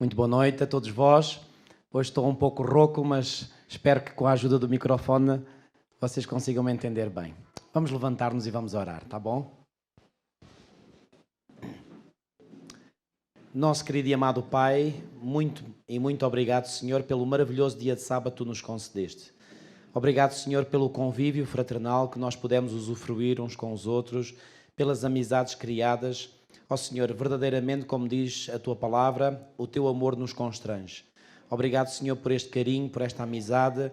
Muito boa noite a todos vós. Hoje estou um pouco rouco, mas espero que com a ajuda do microfone vocês consigam me entender bem. Vamos levantar-nos e vamos orar, tá bom? Nosso querido e amado Pai, muito obrigado, Senhor, pelo maravilhoso dia de sábado que tu nos concedeste. Obrigado, Senhor, pelo convívio fraternal que nós pudemos usufruir uns com os outros, pelas amizades criadas. Ó Senhor, verdadeiramente, como diz a Tua palavra, o Teu amor nos constrange. Obrigado, Senhor, por este carinho, por esta amizade.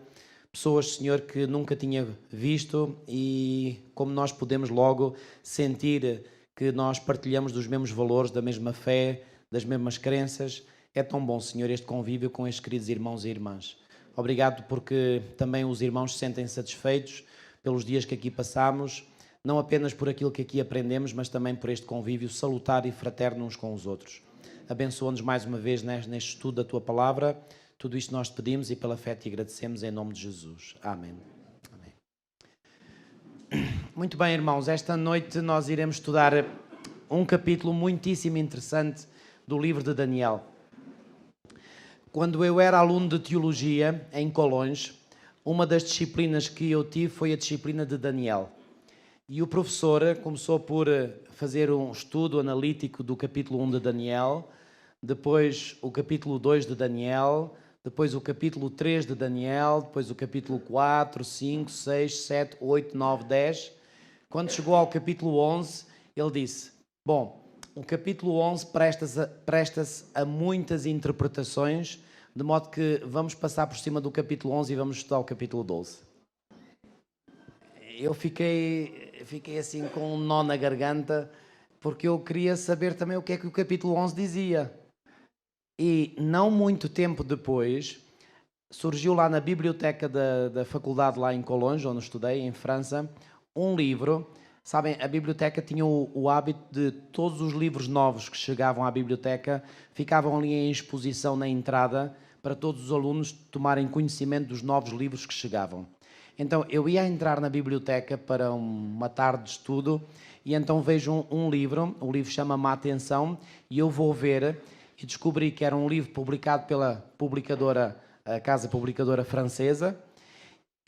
Pessoas, Senhor, que nunca tinha visto e como nós podemos logo sentir que nós partilhamos dos mesmos valores, da mesma fé, das mesmas crenças. É tão bom, Senhor, este convívio com estes queridos irmãos e irmãs. Obrigado porque também os irmãos se sentem satisfeitos pelos dias que aqui passamos, não apenas por aquilo que aqui aprendemos, mas também por este convívio salutar e fraterno uns com os outros. Abençoa-nos mais uma vez neste estudo da Tua Palavra. Tudo isto nós te pedimos e pela fé te agradecemos em nome de Jesus. Amém. Amém. Muito bem, irmãos, esta noite nós iremos estudar um capítulo muitíssimo interessante do livro de Daniel. Quando eu era aluno de Teologia em Colões, uma das disciplinas que eu tive foi a disciplina de Daniel. E o professor começou por fazer um estudo analítico do capítulo 1 de Daniel, depois o capítulo 2 de Daniel, depois o capítulo 3 de Daniel, depois o capítulo 4, 5, 6, 7, 8, 9, 10. Quando chegou ao capítulo 11, ele disse, bom, o capítulo 11 presta-se a muitas interpretações, de modo que vamos passar por cima do capítulo 11 e vamos estudar o capítulo 12. Eu fiquei assim com um nó na garganta, porque eu queria saber também o que é que o capítulo 11 dizia. E não muito tempo depois, surgiu lá na biblioteca da faculdade lá em Colonge, onde estudei, em França, um livro. Sabem, a biblioteca tinha o hábito de todos os livros novos que chegavam à biblioteca ficavam ali em exposição na entrada para todos os alunos tomarem conhecimento dos novos livros que chegavam. Então, eu ia entrar na biblioteca para uma tarde de estudo e então vejo um livro, o livro chama-me a atenção e eu vou ver e descobri que era um livro publicado pela publicadora, a casa publicadora francesa.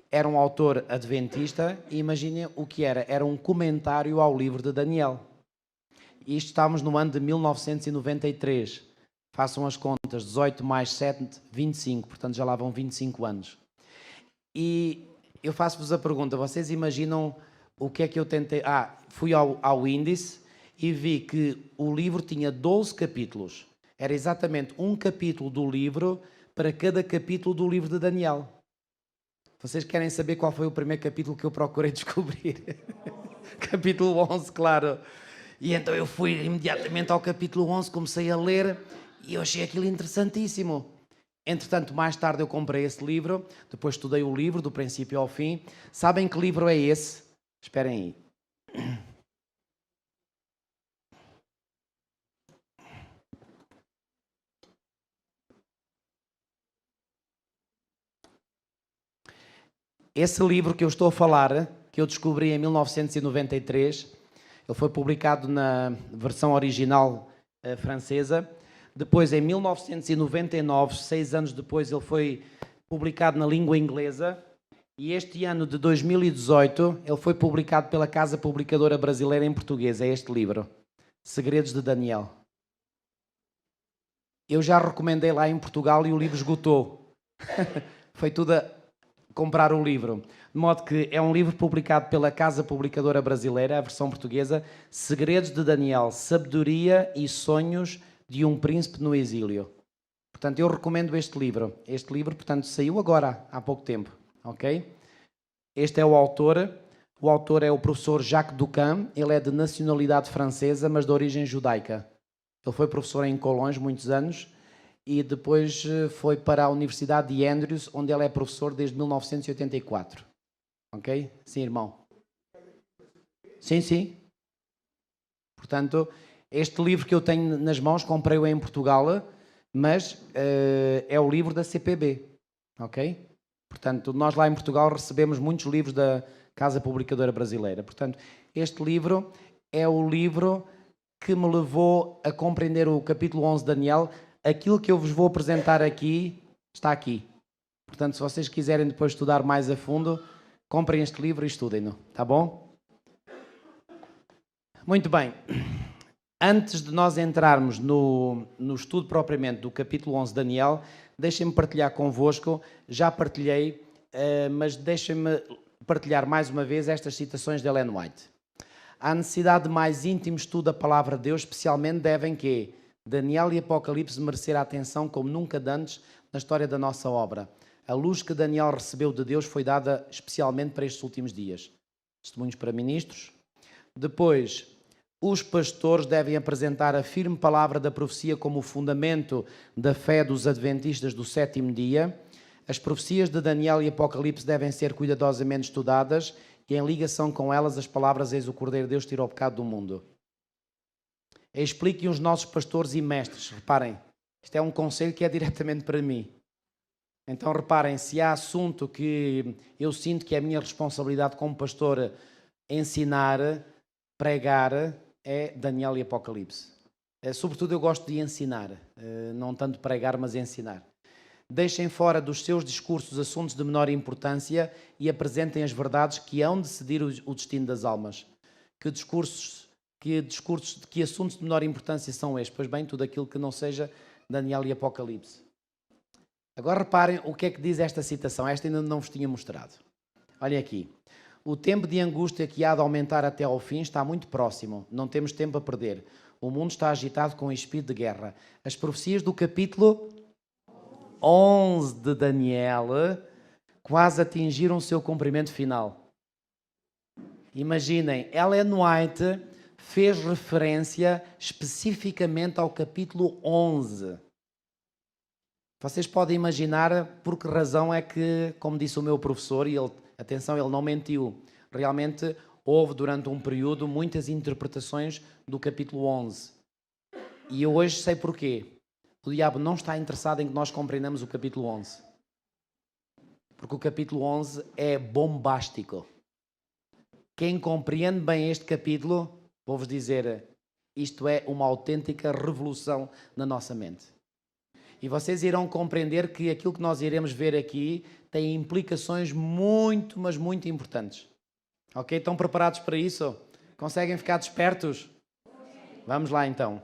Era um autor adventista e imaginem o que era. Era um comentário ao livro de Daniel. E isto estávamos no ano de 1993. Façam as contas, 18 mais 7, 25. Portanto, já lá vão 25 anos. E eu faço-vos a pergunta, vocês imaginam o que é que eu tentei... fui ao índice e vi que o livro tinha 12 capítulos. Era exatamente um capítulo do livro para cada capítulo do livro de Daniel. Vocês querem saber qual foi o primeiro capítulo que eu procurei descobrir? Capítulo 11, claro. E então eu fui imediatamente ao capítulo 11, comecei a ler e eu achei aquilo interessantíssimo. Entretanto, mais tarde eu comprei esse livro, depois estudei o livro do princípio ao fim. Sabem que livro é esse? Esperem aí. Esse livro que eu estou a falar, que eu descobri em 1993, ele foi publicado na versão original francesa. Depois, em 1999, 6 anos depois, ele foi publicado na língua inglesa. E este ano de 2018, ele foi publicado pela Casa Publicadora Brasileira em português. É este livro, Segredos de Daniel. Eu já recomendei lá em Portugal e o livro esgotou. Foi tudo a comprar o livro. De modo que é um livro publicado pela Casa Publicadora Brasileira, a versão portuguesa, Segredos de Daniel, Sabedoria e Sonhos de um Príncipe no Exílio. Portanto, eu recomendo este livro. Este livro, portanto, saiu agora, há pouco tempo. Ok? Este é o autor. O autor é o professor Jacques Ducan. Ele é de nacionalidade francesa, mas de origem judaica. Ele foi professor em Colões muitos anos e depois foi para a Universidade de Andrews, onde ele é professor desde 1984. Ok? Sim, irmão? Sim, sim. Portanto, este livro que eu tenho nas mãos, comprei-o em Portugal, mas é o livro da CPB. Ok? Portanto, nós lá em Portugal recebemos muitos livros da Casa Publicadora Brasileira. Portanto, este livro é o livro que me levou a compreender o capítulo 11 de Daniel aquilo que eu vos vou apresentar aqui, está aqui. Portanto, se vocês quiserem depois estudar mais a fundo, comprem este livro e estudem-no, tá bom? Muito bem. Antes de nós entrarmos no estudo propriamente do capítulo 11 de Daniel, deixem-me partilhar convosco, já partilhei, mas deixem-me partilhar mais uma vez estas citações de Ellen White. A necessidade de mais íntimo estudo da palavra de Deus, especialmente devem que Daniel e Apocalipse merecer a atenção como nunca antes na história da nossa obra. A luz que Daniel recebeu de Deus foi dada especialmente para estes últimos dias. Testemunhos para ministros. Depois, os pastores devem apresentar a firme palavra da profecia como o fundamento da fé dos adventistas do sétimo dia. As profecias de Daniel e Apocalipse devem ser cuidadosamente estudadas e em ligação com elas as palavras eis o Cordeiro de Deus tirou o pecado do mundo. Expliquem os nossos pastores e mestres. Reparem, isto é um conselho que é diretamente para mim. Então reparem, se há assunto que eu sinto que é a minha responsabilidade como pastor ensinar, pregar, é Daniel e Apocalipse. Sobretudo eu gosto de ensinar, não tanto pregar, mas ensinar. Deixem fora dos seus discursos assuntos de menor importância e apresentem as verdades que hão de decidir o destino das almas. Que assuntos de menor importância são estes? Pois bem, tudo aquilo que não seja Daniel e Apocalipse. Agora reparem o que é que diz esta citação. Esta ainda não vos tinha mostrado. Olhem aqui. O tempo de angústia que há de aumentar até ao fim está muito próximo. Não temos tempo a perder. O mundo está agitado com o espírito de guerra. As profecias do capítulo 11 de Daniel quase atingiram o seu cumprimento final. Imaginem, Ellen White fez referência especificamente ao capítulo 11. Vocês podem imaginar por que razão é que, como disse o meu professor, e ele, atenção, ele não mentiu, realmente houve durante um período muitas interpretações do capítulo 11. E eu hoje sei porquê. O diabo não está interessado em que nós compreendamos o capítulo 11. Porque o capítulo 11 é bombástico. Quem compreende bem este capítulo, vou-vos dizer, isto é uma autêntica revolução na nossa mente. E vocês irão compreender que aquilo que nós iremos ver aqui tem implicações muito, mas muito importantes. Ok? Estão preparados para isso? Conseguem ficar despertos? Vamos lá então.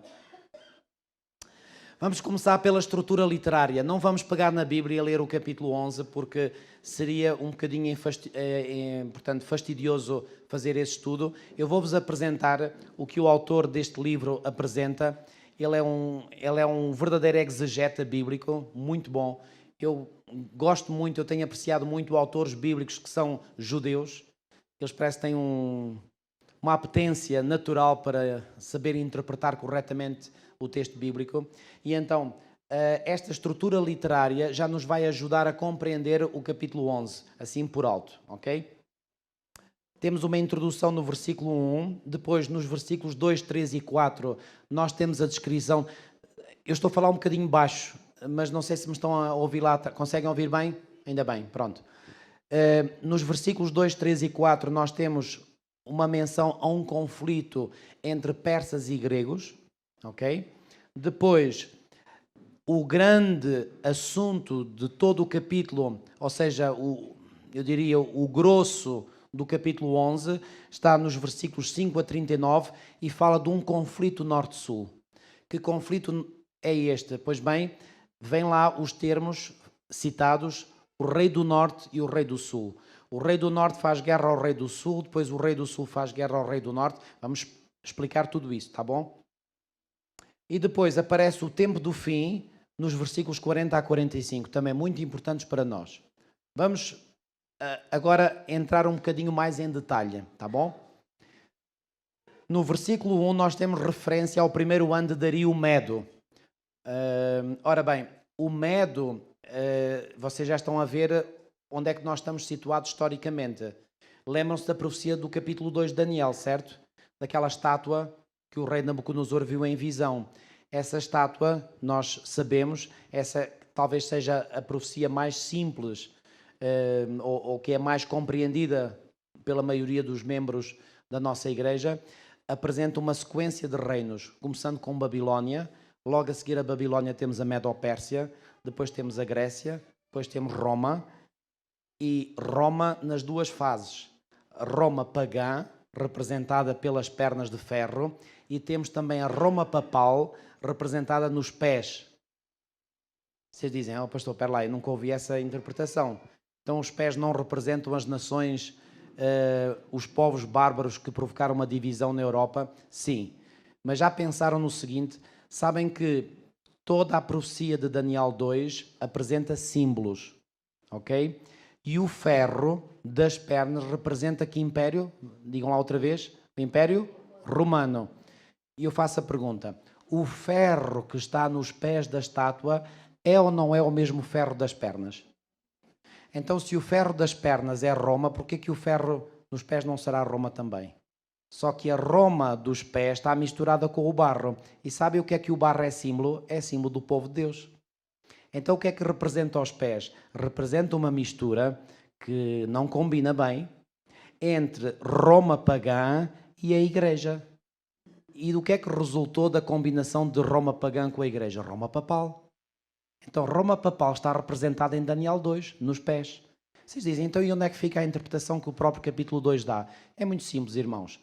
Vamos começar pela estrutura literária. Não vamos pegar na Bíblia e ler o capítulo 11, porque seria um bocadinho portanto, fastidioso fazer esse estudo. Eu vou-vos apresentar o que o autor deste livro apresenta. Ele é um verdadeiro exegeta bíblico, muito bom. Eu gosto muito, eu tenho apreciado muito autores bíblicos que são judeus. Eles parecem que têm uma apetência natural para saber interpretar corretamente o texto bíblico. E então, esta estrutura literária já nos vai ajudar a compreender o capítulo 11, assim por alto, ok? Temos uma introdução no versículo 1, depois nos versículos 2, 3 e 4 nós temos a descrição. Eu estou a falar um bocadinho baixo, mas não sei se me estão a ouvir lá. Conseguem ouvir bem? Ainda bem, pronto. Nos versículos 2, 3 e 4 nós temos uma menção a um conflito entre persas e gregos, ok? Depois, o grande assunto de todo o capítulo, ou seja, eu diria o grosso do capítulo 11, está nos versículos 5 a 39 e fala de um conflito norte-sul. Que conflito é este? Pois bem, vêm lá os termos citados, o rei do norte e o rei do sul. O rei do norte faz guerra ao rei do sul, depois o rei do sul faz guerra ao rei do norte. Vamos explicar tudo isso, tá bom? E depois aparece o tempo do fim, nos versículos 40 a 45, também muito importantes para nós. Vamos agora entrar um bocadinho mais em detalhe, tá bom? No versículo 1 nós temos referência ao primeiro ano de Dario Medo. Ora bem, o Medo, vocês já estão a ver onde é que nós estamos situados historicamente. Lembram-se da profecia do capítulo 2 de Daniel, certo? Daquela estátua que o rei Nabucodonosor viu em visão. Essa estátua, nós sabemos, essa talvez seja a profecia mais simples, ou que é mais compreendida pela maioria dos membros da nossa igreja, apresenta uma sequência de reinos, começando com Babilónia, logo a seguir a Babilónia temos a Medo-Pérsia, depois temos a Grécia, depois temos Roma, e Roma nas duas fases. Roma pagã, representada pelas pernas de ferro, e temos também a Roma papal, representada nos pés. Vocês dizem, oh pastor, pera lá, eu nunca ouvi essa interpretação. Então os pés não representam as nações, os povos bárbaros que provocaram uma divisão na Europa? Sim. Mas já pensaram no seguinte, sabem que toda a profecia de Daniel 2 apresenta símbolos, ok? E o ferro das pernas representa que império? Digam lá outra vez, o Império Romano. E eu faço a pergunta, o ferro que está nos pés da estátua é ou não é o mesmo ferro das pernas? Então, se o ferro das pernas é Roma, por que o ferro nos pés não será Roma também? Só que a Roma dos pés está misturada com o barro. E sabe o que o barro é símbolo? É símbolo do povo de Deus. Então, o que é que representa os pés? Representa uma mistura que não combina bem entre Roma pagã e a Igreja. E do que é que resultou da combinação de Roma pagã com a Igreja? Roma papal. Então, Roma papal está representada em Daniel 2, nos pés. Vocês dizem, então e onde é que fica a interpretação que o próprio capítulo 2 dá? É muito simples, irmãos.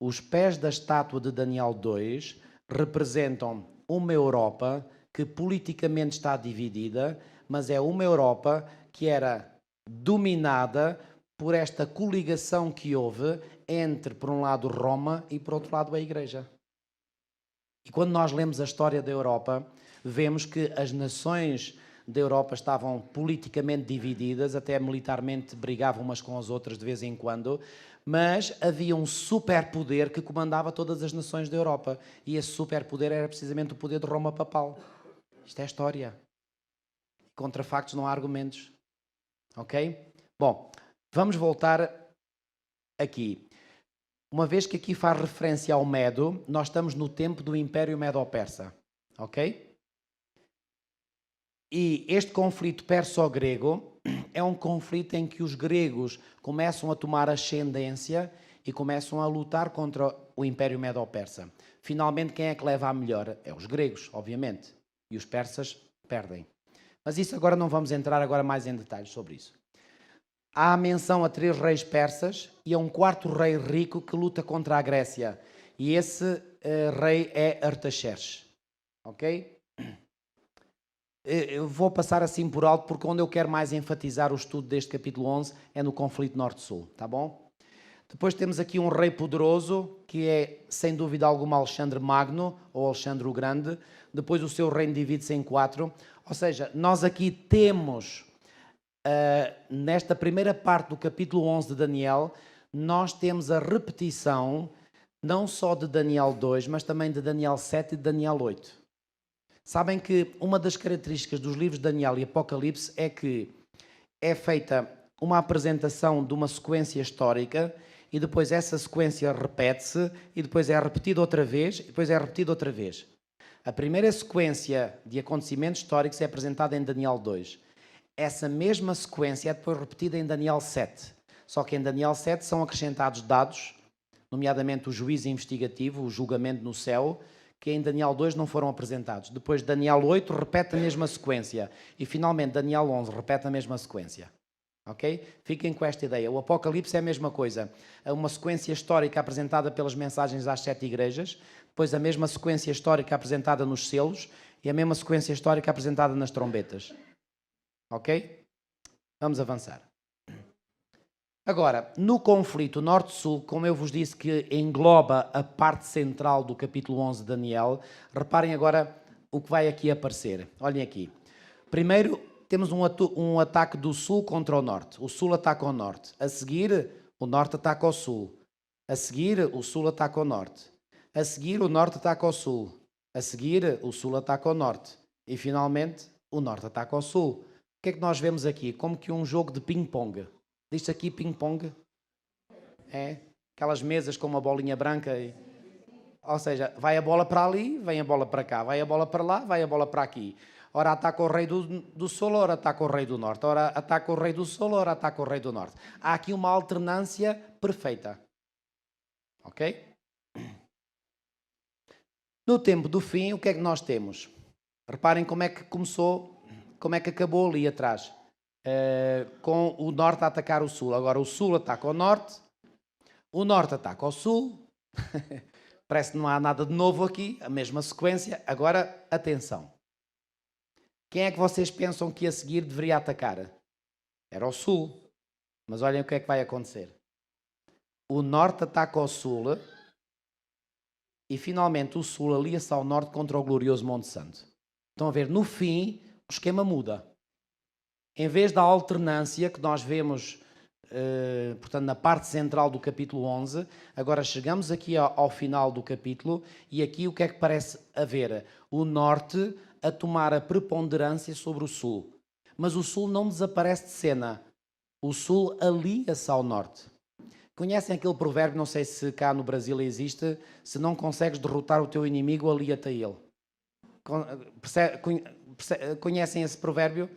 Os pés da estátua de Daniel 2 representam uma Europa que politicamente está dividida, mas é uma Europa que era dominada por esta coligação que houve entre, por um lado, Roma e, por outro lado, a Igreja. E quando nós lemos a história da Europa, vemos que as nações da Europa estavam politicamente divididas, até militarmente brigavam umas com as outras de vez em quando, mas havia um superpoder que comandava todas as nações da Europa. E esse superpoder era precisamente o poder de Roma papal. Isto é história. Contra factos não há argumentos. Ok? Bom, vamos voltar aqui. Uma vez que aqui faz referência ao Medo, nós estamos no tempo do Império Medo-Persa. Ok? E este conflito perso-grego é um conflito em que os gregos começam a tomar ascendência e começam a lutar contra o Império Medo-Persa. Finalmente, quem é que leva a melhor? É os gregos, obviamente. E os persas perdem. Mas isso agora não vamos entrar agora mais em detalhes sobre isso. Há a menção a 3 reis persas e a um 4º rei rico que luta contra a Grécia. E esse rei é Artaxerxes. Ok? Eu vou passar assim por alto porque onde eu quero mais enfatizar o estudo deste capítulo 11 é no conflito norte-sul, tá bom? Depois temos aqui um rei poderoso que é, sem dúvida alguma, Alexandre Magno ou Alexandre o Grande. Depois o seu reino divide-se em 4. Ou seja, nós aqui temos, nesta primeira parte do capítulo 11 de Daniel, nós temos a repetição não só de Daniel 2, mas também de Daniel 7 e de Daniel 8. Sabem que uma das características dos livros de Daniel e Apocalipse é que é feita uma apresentação de uma sequência histórica e depois essa sequência repete-se e depois é repetida outra vez e depois é repetida outra vez. A primeira sequência de acontecimentos históricos é apresentada em Daniel 2. Essa mesma sequência é depois repetida em Daniel 7. Só que em Daniel 7 são acrescentados dados, nomeadamente o juízo investigativo, o julgamento no céu, que em Daniel 2 não foram apresentados. Depois Daniel 8 repete a mesma sequência. E finalmente Daniel 11 repete a mesma sequência. Ok? Fiquem com esta ideia. O Apocalipse é a mesma coisa. É uma sequência histórica apresentada pelas mensagens às 7 igrejas, depois a mesma sequência histórica apresentada nos selos e a mesma sequência histórica apresentada nas trombetas. Ok? Vamos avançar. Agora, no conflito norte-sul, como eu vos disse que engloba a parte central do capítulo 11 de Daniel, reparem agora o que vai aqui aparecer. Olhem aqui. Primeiro, temos um ataque do sul contra o norte. O sul ataca o norte. A seguir, o norte ataca o sul. A seguir, o sul ataca o norte. A seguir, o norte ataca o sul. A seguir, o sul ataca o norte. E, finalmente, o norte ataca o sul. O que é que nós vemos aqui? Como que um jogo de ping-pong. Diz-se aqui ping-pong? É? Aquelas mesas com uma bolinha branca. Ou seja, vai a bola para ali, vem a bola para cá. Vai a bola para lá, vai a bola para aqui. Ora ataca o rei do sul, ora ataca o rei do norte. Ora ataca o rei do sul, ora ataca o rei do norte. Há aqui uma alternância perfeita. Ok? No tempo do fim, o que é que nós temos? Reparem como é que começou, como é que acabou ali atrás. Com o norte a atacar o sul. Agora o sul ataca o norte ataca o sul. Parece que não há nada de novo aqui, a mesma sequência. Agora, atenção. Quem é que vocês pensam que a seguir deveria atacar? Era o sul. Mas olhem o que é que vai acontecer. O norte ataca o sul e finalmente o sul alia-se ao norte contra o glorioso Monte Santo. Estão a ver, no fim, o esquema muda. Em vez da alternância que nós vemos, portanto, na parte central do capítulo 11, agora chegamos aqui ao final do capítulo e aqui o que é que parece haver? O norte a tomar a preponderância sobre o sul. Mas o sul não desaparece de cena. O sul alia-se ao norte. Conhecem aquele provérbio, não sei se cá no Brasil existe, se não consegues derrotar o teu inimigo, alia-te a ele. Conhecem esse provérbio?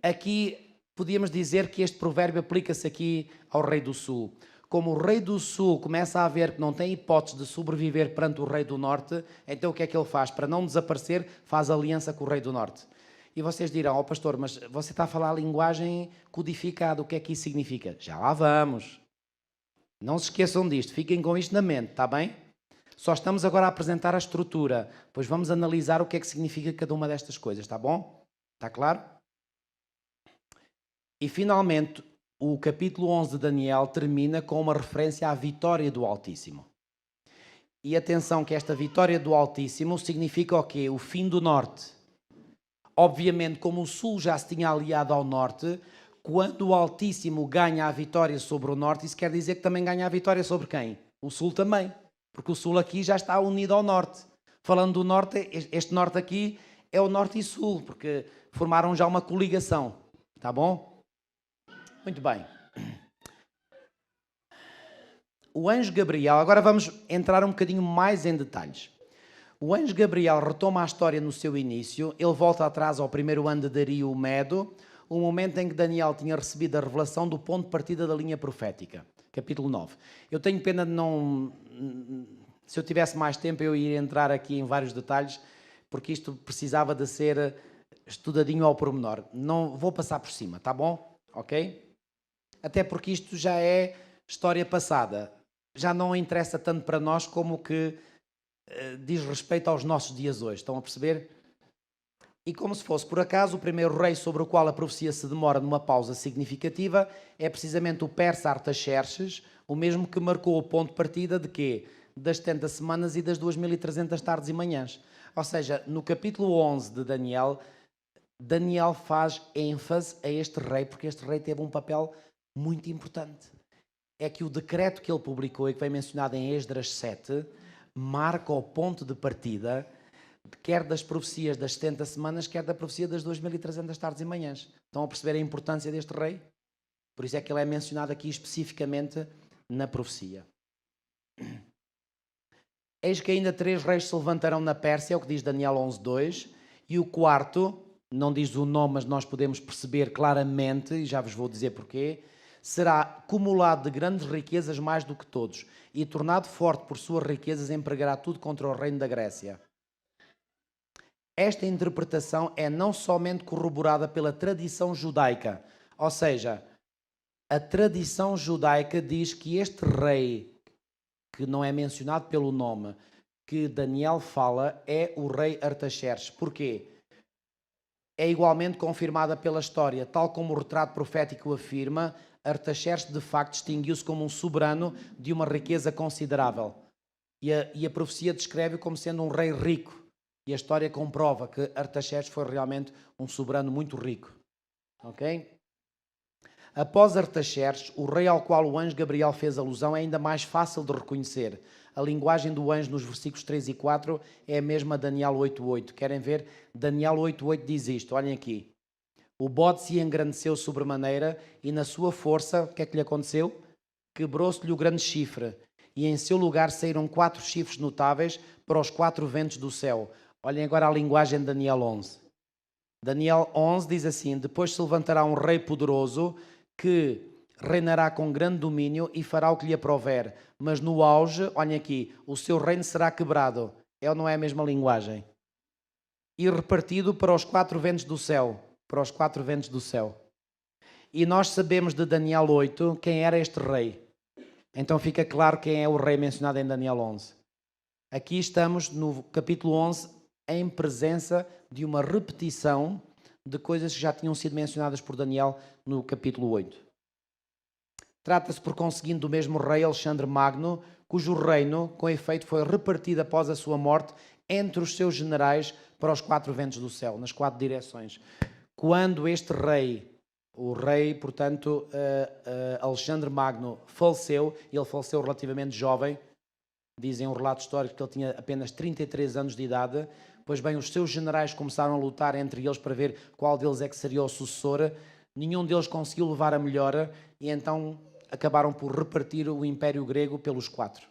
Aqui podíamos dizer que este provérbio aplica-se aqui ao rei do sul. Como o rei do sul começa a ver que não tem hipótese de sobreviver perante o rei do norte, então o que é que ele faz? Para não desaparecer, faz aliança com o rei do norte. E vocês dirão, ó pastor, mas você está a falar a linguagem codificada, o que é que isso significa? Já lá vamos. Não se esqueçam disto, fiquem com isto na mente, está bem? Só estamos agora a apresentar a estrutura, pois vamos analisar o que é que significa cada uma destas coisas, está bom? Está claro? E finalmente, o capítulo 11 de Daniel termina com uma referência à vitória do Altíssimo. E atenção que esta vitória do Altíssimo significa o quê? O fim do norte. Obviamente, como o sul já se tinha aliado ao norte, quando o Altíssimo ganha a vitória sobre o norte, isso quer dizer que também ganha a vitória sobre quem? O sul também. Porque o sul aqui já está unido ao norte. Falando do norte, este norte aqui é o norte e sul, porque formaram já uma coligação. Tá bom? Muito bem. O anjo Gabriel, agora vamos entrar um bocadinho mais em detalhes. O anjo Gabriel retoma a história no seu início, ele volta atrás ao primeiro ano de Dario o Medo, o momento em que Daniel tinha recebido a revelação do ponto de partida da linha profética. Capítulo 9. Eu tenho pena de não... Se eu tivesse mais tempo eu ia entrar aqui em vários detalhes, porque isto precisava de ser estudadinho ao pormenor. Não vou passar por cima, tá bom? Ok? Até porque isto já é história passada. Já não interessa tanto para nós como que diz respeito aos nossos dias hoje. Estão a perceber? E como se fosse por acaso, o primeiro rei sobre o qual a profecia se demora numa pausa significativa é precisamente o persa Artaxerxes, o mesmo que marcou o ponto de partida de quê? Das 70 semanas e das 2300 tardes e manhãs. Ou seja, no capítulo 11 de Daniel, Daniel faz ênfase a este rei, porque este rei teve um papel muito importante. É que o decreto que ele publicou e que vem mencionado em Esdras 7 marca o ponto de partida quer das profecias das 70 semanas, quer da profecia das 2300 tardes e manhãs. Estão a perceber a importância deste rei? Por isso é que ele é mencionado aqui especificamente na profecia. Eis que ainda 3 reis se levantarão na Pérsia, é o que diz Daniel 11:2, e o quarto, não diz o nome, mas nós podemos perceber claramente, e já vos vou dizer porquê, será acumulado de grandes riquezas mais do que todos, e tornado forte por suas riquezas, empregará tudo contra o reino da Grécia. Esta interpretação é não somente corroborada pela tradição judaica, ou seja, a tradição judaica diz que este rei, que não é mencionado pelo nome, que Daniel fala, é o rei Artaxerxes. Porquê? É igualmente confirmada pela história, tal como o retrato profético afirma, Artaxerxes de facto distinguiu-se como um soberano de uma riqueza considerável. E a profecia descreve-o como sendo um rei rico. E a história comprova que Artaxerxes foi realmente um soberano muito rico. Ok? Após Artaxerxes, o rei ao qual o anjo Gabriel fez alusão é ainda mais fácil de reconhecer. A linguagem do anjo nos versículos 3 e 4 é a mesma Daniel 8:8. Querem ver? Daniel 8:8 diz isto, olhem aqui. O bode se engrandeceu sobremaneira e na sua força, o que é que lhe aconteceu? Quebrou-se-lhe o grande chifre e em seu lugar saíram 4 chifres notáveis para os 4 ventos do céu. Olhem agora a linguagem de Daniel 11. Daniel 11 diz assim, depois se levantará um rei poderoso que reinará com grande domínio e fará o que lhe aprouver. Mas no auge, olhem aqui, o seu reino será quebrado É ou não é a mesma linguagem? E repartido para os 4 ventos do céu. Para os 4 ventos do céu. E nós sabemos de Daniel 8 quem era este rei. Então fica claro quem é o rei mencionado em Daniel 11. Aqui estamos no capítulo 11 em presença de uma repetição de coisas que já tinham sido mencionadas por Daniel no capítulo 8. Trata-se, por conseguinte, do mesmo rei Alexandre Magno, cujo reino, com efeito, foi repartido após a sua morte entre os seus generais para os 4 ventos do céu, nas 4 direções. Quando este rei, o rei, portanto, Alexandre Magno, faleceu, ele faleceu relativamente jovem, dizem um relato histórico que ele tinha apenas 33 anos de idade. Pois bem, os seus generais começaram a lutar entre eles para ver qual deles é que seria o sucessor. Nenhum deles conseguiu levar a melhor e então acabaram por repartir o Império Grego pelos 4.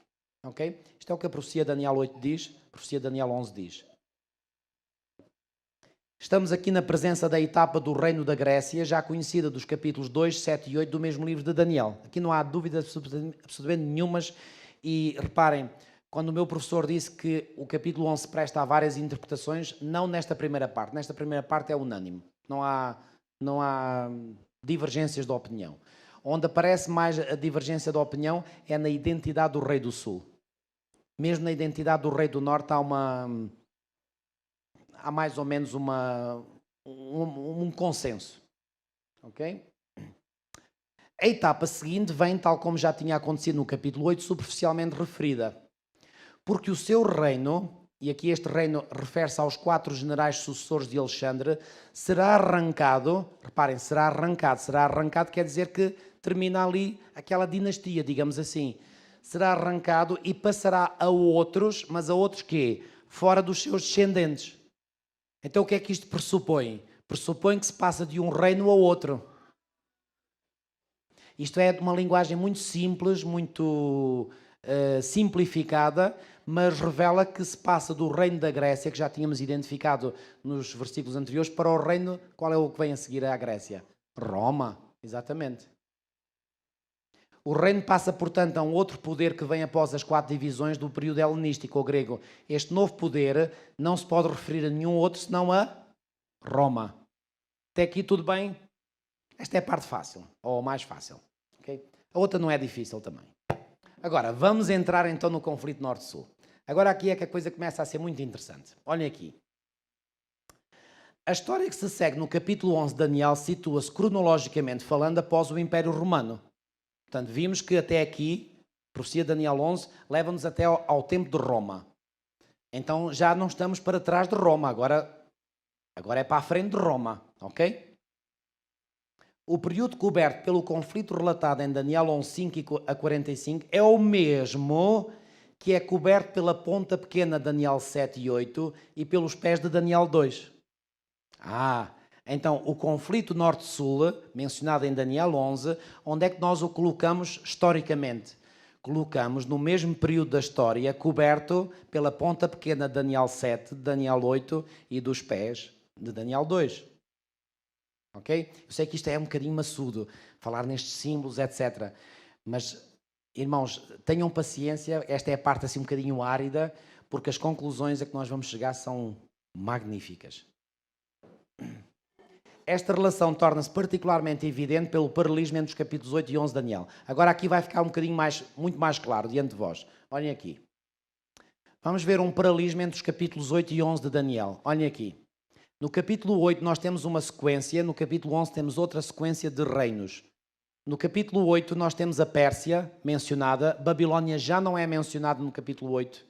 Ok? Isto é o que a profecia de Daniel 8 diz, a profecia de Daniel 11 diz. Estamos aqui na presença da etapa do reino da Grécia, já conhecida dos capítulos 2, 7 e 8 do mesmo livro de Daniel. Aqui não há dúvida absolutamente nenhumas. E reparem, quando o meu professor disse que o capítulo 11 presta a várias interpretações, não nesta primeira parte. Nesta primeira parte é unânime. Não há divergências de opinião. Onde aparece mais a divergência de opinião é na identidade do rei do sul. Mesmo na identidade do rei do norte há mais ou menos um consenso. Ok? A etapa seguinte vem, tal como já tinha acontecido no capítulo 8, superficialmente referida. Porque o seu reino, e aqui este reino refere-se aos 4 generais sucessores de Alexandre, será arrancado, reparem, será arrancado quer dizer que termina ali aquela dinastia, digamos assim. Será arrancado e passará a outros, mas a outros quê? Fora dos seus descendentes. Então o que é que isto pressupõe? Pressupõe que se passa de um reino a outro. Isto é uma linguagem muito simples, muito simplificada, mas revela que se passa do reino da Grécia, que já tínhamos identificado nos versículos anteriores, para o reino, qual é o que vem a seguir à Grécia? Roma, exatamente. O reino passa, portanto, a um outro poder que vem após as 4 divisões do período helenístico ou grego. Este novo poder não se pode referir a nenhum outro senão a Roma. Até aqui tudo bem? Esta é a parte fácil, ou a mais fácil. Okay? A outra não é difícil também. Agora, vamos entrar então no conflito Norte-Sul. Agora aqui é que a coisa começa a ser muito interessante. Olhem aqui. A história que se segue no capítulo 11 de Daniel situa-se cronologicamente falando após o Império Romano. Portanto, vimos que até aqui, a profecia de Daniel 11, leva-nos até ao tempo de Roma. Então já não estamos para trás de Roma, agora é para a frente de Roma, ok? O período coberto pelo conflito relatado em Daniel 11, 5 a 45 é o mesmo que é coberto pela ponta pequena de Daniel 7 e 8 e pelos pés de Daniel 2. Então o conflito norte-sul, mencionado em Daniel 11, onde é que nós o colocamos historicamente? Colocamos no mesmo período da história, coberto pela ponta pequena de Daniel 7, de Daniel 8 e dos pés de Daniel 2. Ok? Eu sei que isto é um bocadinho maçudo, falar nestes símbolos, etc. Mas, irmãos, tenham paciência, esta é a parte assim um bocadinho árida, porque as conclusões a que nós vamos chegar são magníficas. Esta relação torna-se particularmente evidente pelo paralelismo entre os capítulos 8 e 11 de Daniel. Agora aqui vai ficar um bocadinho muito mais claro diante de vós. Olhem aqui. Vamos ver um paralelismo entre os capítulos 8 e 11 de Daniel. Olhem aqui. No capítulo 8 nós temos uma sequência, no capítulo 11 temos outra sequência de reinos. No capítulo 8 nós temos a Pérsia mencionada, Babilónia já não é mencionada no capítulo 8.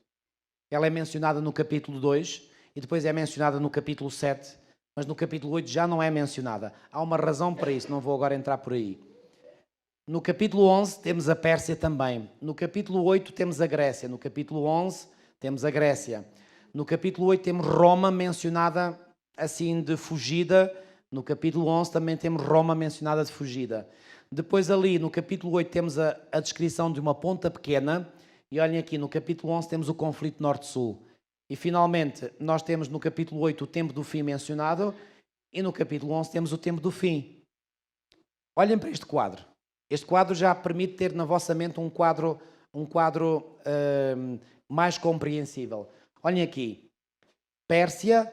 Ela é mencionada no capítulo 2 e depois é mencionada no capítulo 7, mas no capítulo 8 já não é mencionada. Há uma razão para isso, não vou agora entrar por aí. No capítulo 11 temos a Pérsia também. No capítulo 8 temos a Grécia. No capítulo 11 temos a Grécia. No capítulo 8 temos Roma mencionada assim de fugida. No capítulo 11 também temos Roma mencionada de fugida. Depois ali no capítulo 8 temos a descrição de uma ponta pequena. E olhem aqui, no capítulo 11 temos o conflito norte-sul. E finalmente nós temos no capítulo 8 o tempo do fim mencionado. E no capítulo 11 temos o tempo do fim. Olhem para este quadro. Este quadro já permite ter na vossa mente um quadro mais compreensível. Olhem aqui. Pérsia,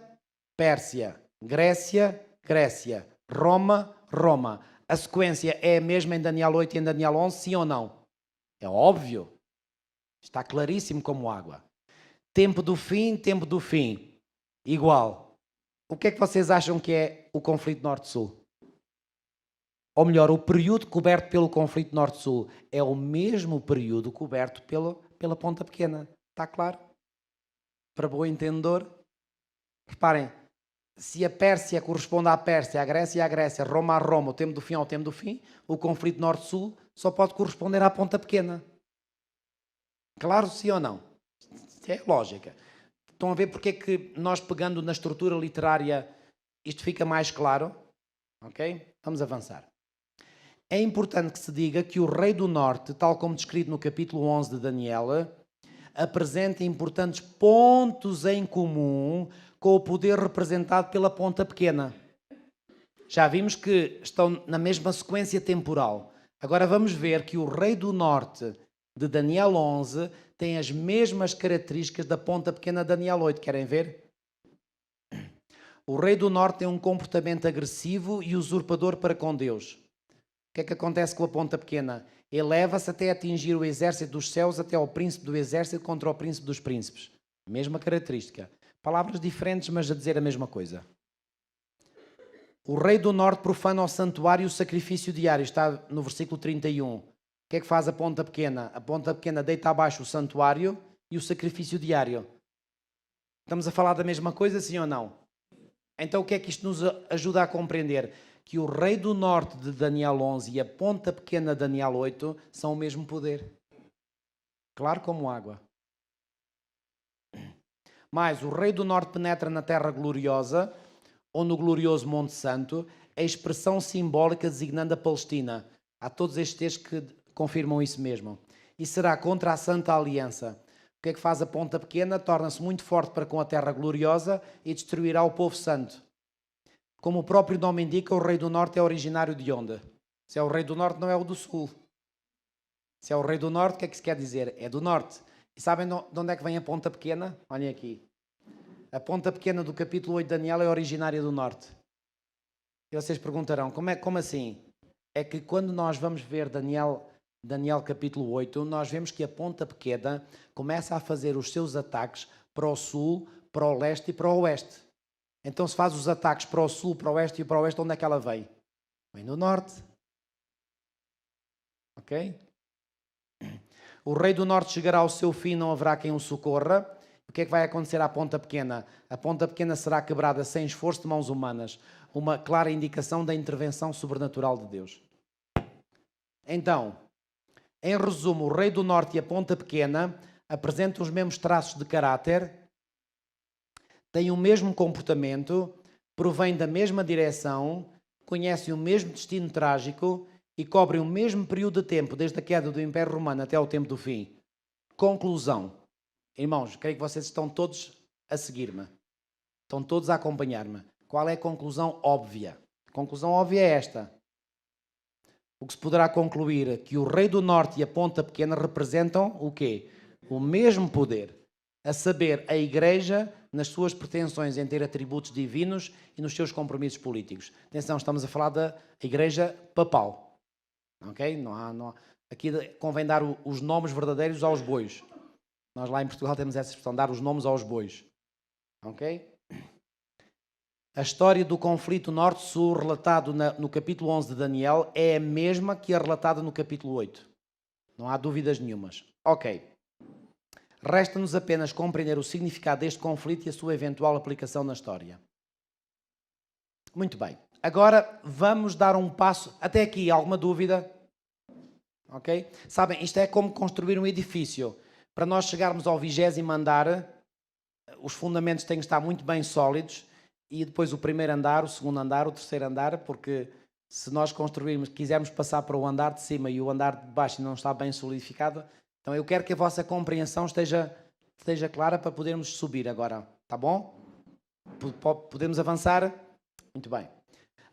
Pérsia. Grécia, Grécia. Roma, Roma. A sequência é a mesma em Daniel 8 e em Daniel 11, sim ou não? É óbvio. Está claríssimo como água. Tempo do fim, igual. O que é que vocês acham que é o conflito Norte-Sul? Ou melhor, o período coberto pelo conflito Norte-Sul é o mesmo período coberto pela Ponta Pequena. Está claro? Para bom entendedor? Reparem, se a Pérsia corresponde à Pérsia, a Grécia à Grécia, Roma a Roma, o tempo do fim ao tempo do fim, o conflito Norte-Sul só pode corresponder à Ponta Pequena. Claro, sim ou não? Isso é lógica. Estão a ver porque é que nós, pegando na estrutura literária, isto fica mais claro? Ok? Vamos avançar. É importante que se diga que o rei do norte, tal como descrito no capítulo 11 de Daniel, apresenta importantes pontos em comum com o poder representado pela Ponta Pequena. Já vimos que estão na mesma sequência temporal. Agora vamos ver que o rei do norte de Daniel 11 tem as mesmas características da Ponta Pequena de Daniel 8. Querem ver? O rei do norte tem um comportamento agressivo e usurpador para com Deus. O que é que acontece com a Ponta Pequena? Eleva-se até atingir o exército dos céus, até ao príncipe do exército contra o príncipe dos príncipes. Mesma característica. Palavras diferentes, mas a dizer a mesma coisa. O rei do norte profana o santuário e o sacrifício diário. Está no versículo 31. O que é que faz a Ponta Pequena? A Ponta Pequena deita abaixo o santuário e o sacrifício diário. Estamos a falar da mesma coisa, sim ou não? Então o que é que isto nos ajuda a compreender? Que o rei do norte de Daniel 11 e a Ponta Pequena de Daniel 8 são o mesmo poder. Claro como água. Mas o rei do norte penetra na terra gloriosa, ou no glorioso Monte Santo, a expressão simbólica designando a Palestina. Há todos estes textos que confirmam isso mesmo. E será contra a Santa Aliança. O que é que faz a Ponta Pequena? Torna-se muito forte para com a terra gloriosa e destruirá o povo santo. Como o próprio nome indica, o rei do norte é originário de onde? Se é o rei do norte, não é o do sul. Se é o rei do norte, o que é que se quer dizer? É do norte. E sabem de onde é que vem a Ponta Pequena? Olhem aqui. A Ponta Pequena do capítulo 8 de Daniel é originária do norte. E vocês perguntarão, como assim? É que quando nós vamos ver Daniel capítulo 8, nós vemos que a Ponta Pequena começa a fazer os seus ataques para o sul, para o leste e para o oeste. Então se faz os ataques para o sul, para o oeste e para o oeste, onde é que ela vem? Vem do norte. Ok? O rei do norte chegará ao seu fim, não haverá quem o socorra. O que é que vai acontecer à Ponta Pequena? A Ponta Pequena será quebrada sem esforço de mãos humanas. Uma clara indicação da intervenção sobrenatural de Deus. Então, em resumo, o rei do norte e a Ponta Pequena apresentam os mesmos traços de caráter, têm o mesmo comportamento, provêm da mesma direção, conhecem o mesmo destino trágico e cobrem o mesmo período de tempo, desde a queda do Império Romano até ao tempo do fim. Conclusão. Irmãos, creio que vocês estão todos a seguir-me. Estão todos a acompanhar-me. Qual é a conclusão óbvia? A conclusão óbvia é esta. O que se poderá concluir é que o rei do norte e a Ponta Pequena representam o quê? O mesmo poder. A saber, a Igreja nas suas pretensões em ter atributos divinos e nos seus compromissos políticos. Atenção, estamos a falar da Igreja Papal. Ok? Não há. Aqui convém dar os nomes verdadeiros aos bois. Nós lá em Portugal temos essa expressão, dar os nomes aos bois. Ok? A história do conflito norte-sul relatado no capítulo 11 de Daniel é a mesma que a relatada no capítulo 8. Não há dúvidas nenhumas. Ok. Resta-nos apenas compreender o significado deste conflito e a sua eventual aplicação na história. Muito bem. Agora vamos dar um passo. Até aqui, alguma dúvida? Ok? Sabem, isto é como construir um edifício. Para nós chegarmos ao 20º andar, os fundamentos têm que estar muito bem sólidos e depois o primeiro andar, o segundo andar, o terceiro andar, porque se nós construirmos, quisermos passar para o andar de cima e o andar de baixo não está bem solidificado, então eu quero que a vossa compreensão esteja clara para podermos subir agora. Tá bom? Podemos avançar? Muito bem.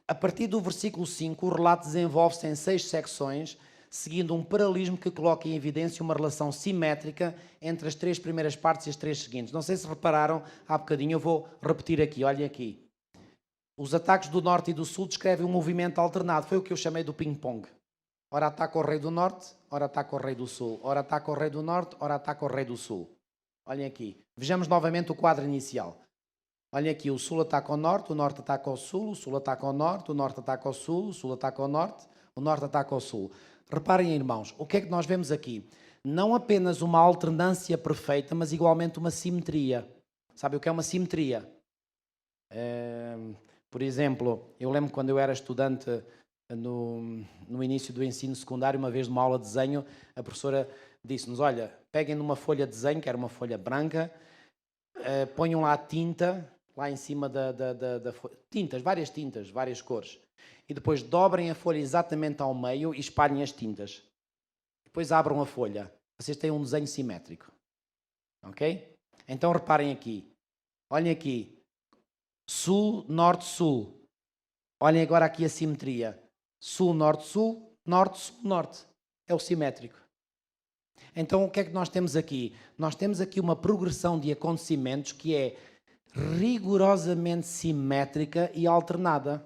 A partir do versículo 5, o relato desenvolve-se em 6 secções, seguindo um paralelismo que coloca em evidência uma relação simétrica entre as 3 primeiras partes e as 3 seguintes. Não sei se repararam há bocadinho, eu vou repetir aqui, olhem aqui. Os ataques do norte e do sul descrevem um movimento alternado, foi o que eu chamei do ping-pong. Ora ataca o rei do norte, ora ataca o rei do sul. Ora ataca o rei do norte, ora ataca o rei do sul. Olhem aqui. Vejamos novamente o quadro inicial. Olhem aqui, o sul ataca o norte ataca o sul ataca o norte ataca o sul ataca o norte ataca o sul. Reparem, irmãos, o que é que nós vemos aqui? Não apenas uma alternância perfeita, mas igualmente uma simetria. Sabe o que é uma simetria? Por exemplo, eu lembro quando eu era estudante no início do ensino secundário, uma vez numa aula de desenho, a professora disse-nos, olha, peguem numa folha de desenho, que era uma folha branca, ponham lá tinta, lá em cima da folha, tintas, várias cores, e depois dobrem a folha exatamente ao meio e espalhem as tintas. Depois abram a folha. Vocês têm um desenho simétrico. Ok? Então reparem aqui. Olhem aqui. Sul, norte, sul. Olhem agora aqui a simetria. Sul, norte, sul, norte, sul, norte. É o simétrico. Então o que é que nós temos aqui? Nós temos aqui uma progressão de acontecimentos que é rigorosamente simétrica e alternada.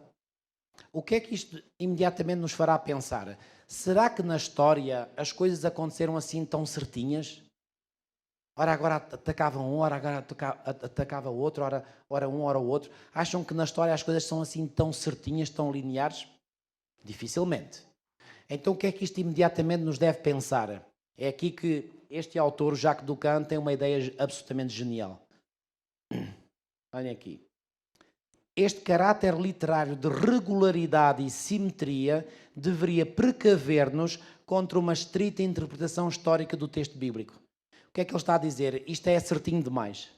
O que é que isto imediatamente nos fará pensar? Será que na história as coisas aconteceram assim tão certinhas? Ora agora atacava um, ora agora atacava o outro, ora um, ora o outro. Acham que na história as coisas são assim tão certinhas, tão lineares? Dificilmente. Então o que é que isto imediatamente nos deve pensar? É aqui que este autor, Jacques Ducan, tem uma ideia absolutamente genial. Olhem aqui. Este caráter literário de regularidade e simetria deveria precaver-nos contra uma estrita interpretação histórica do texto bíblico. O que é que ele está a dizer? Isto é certinho demais.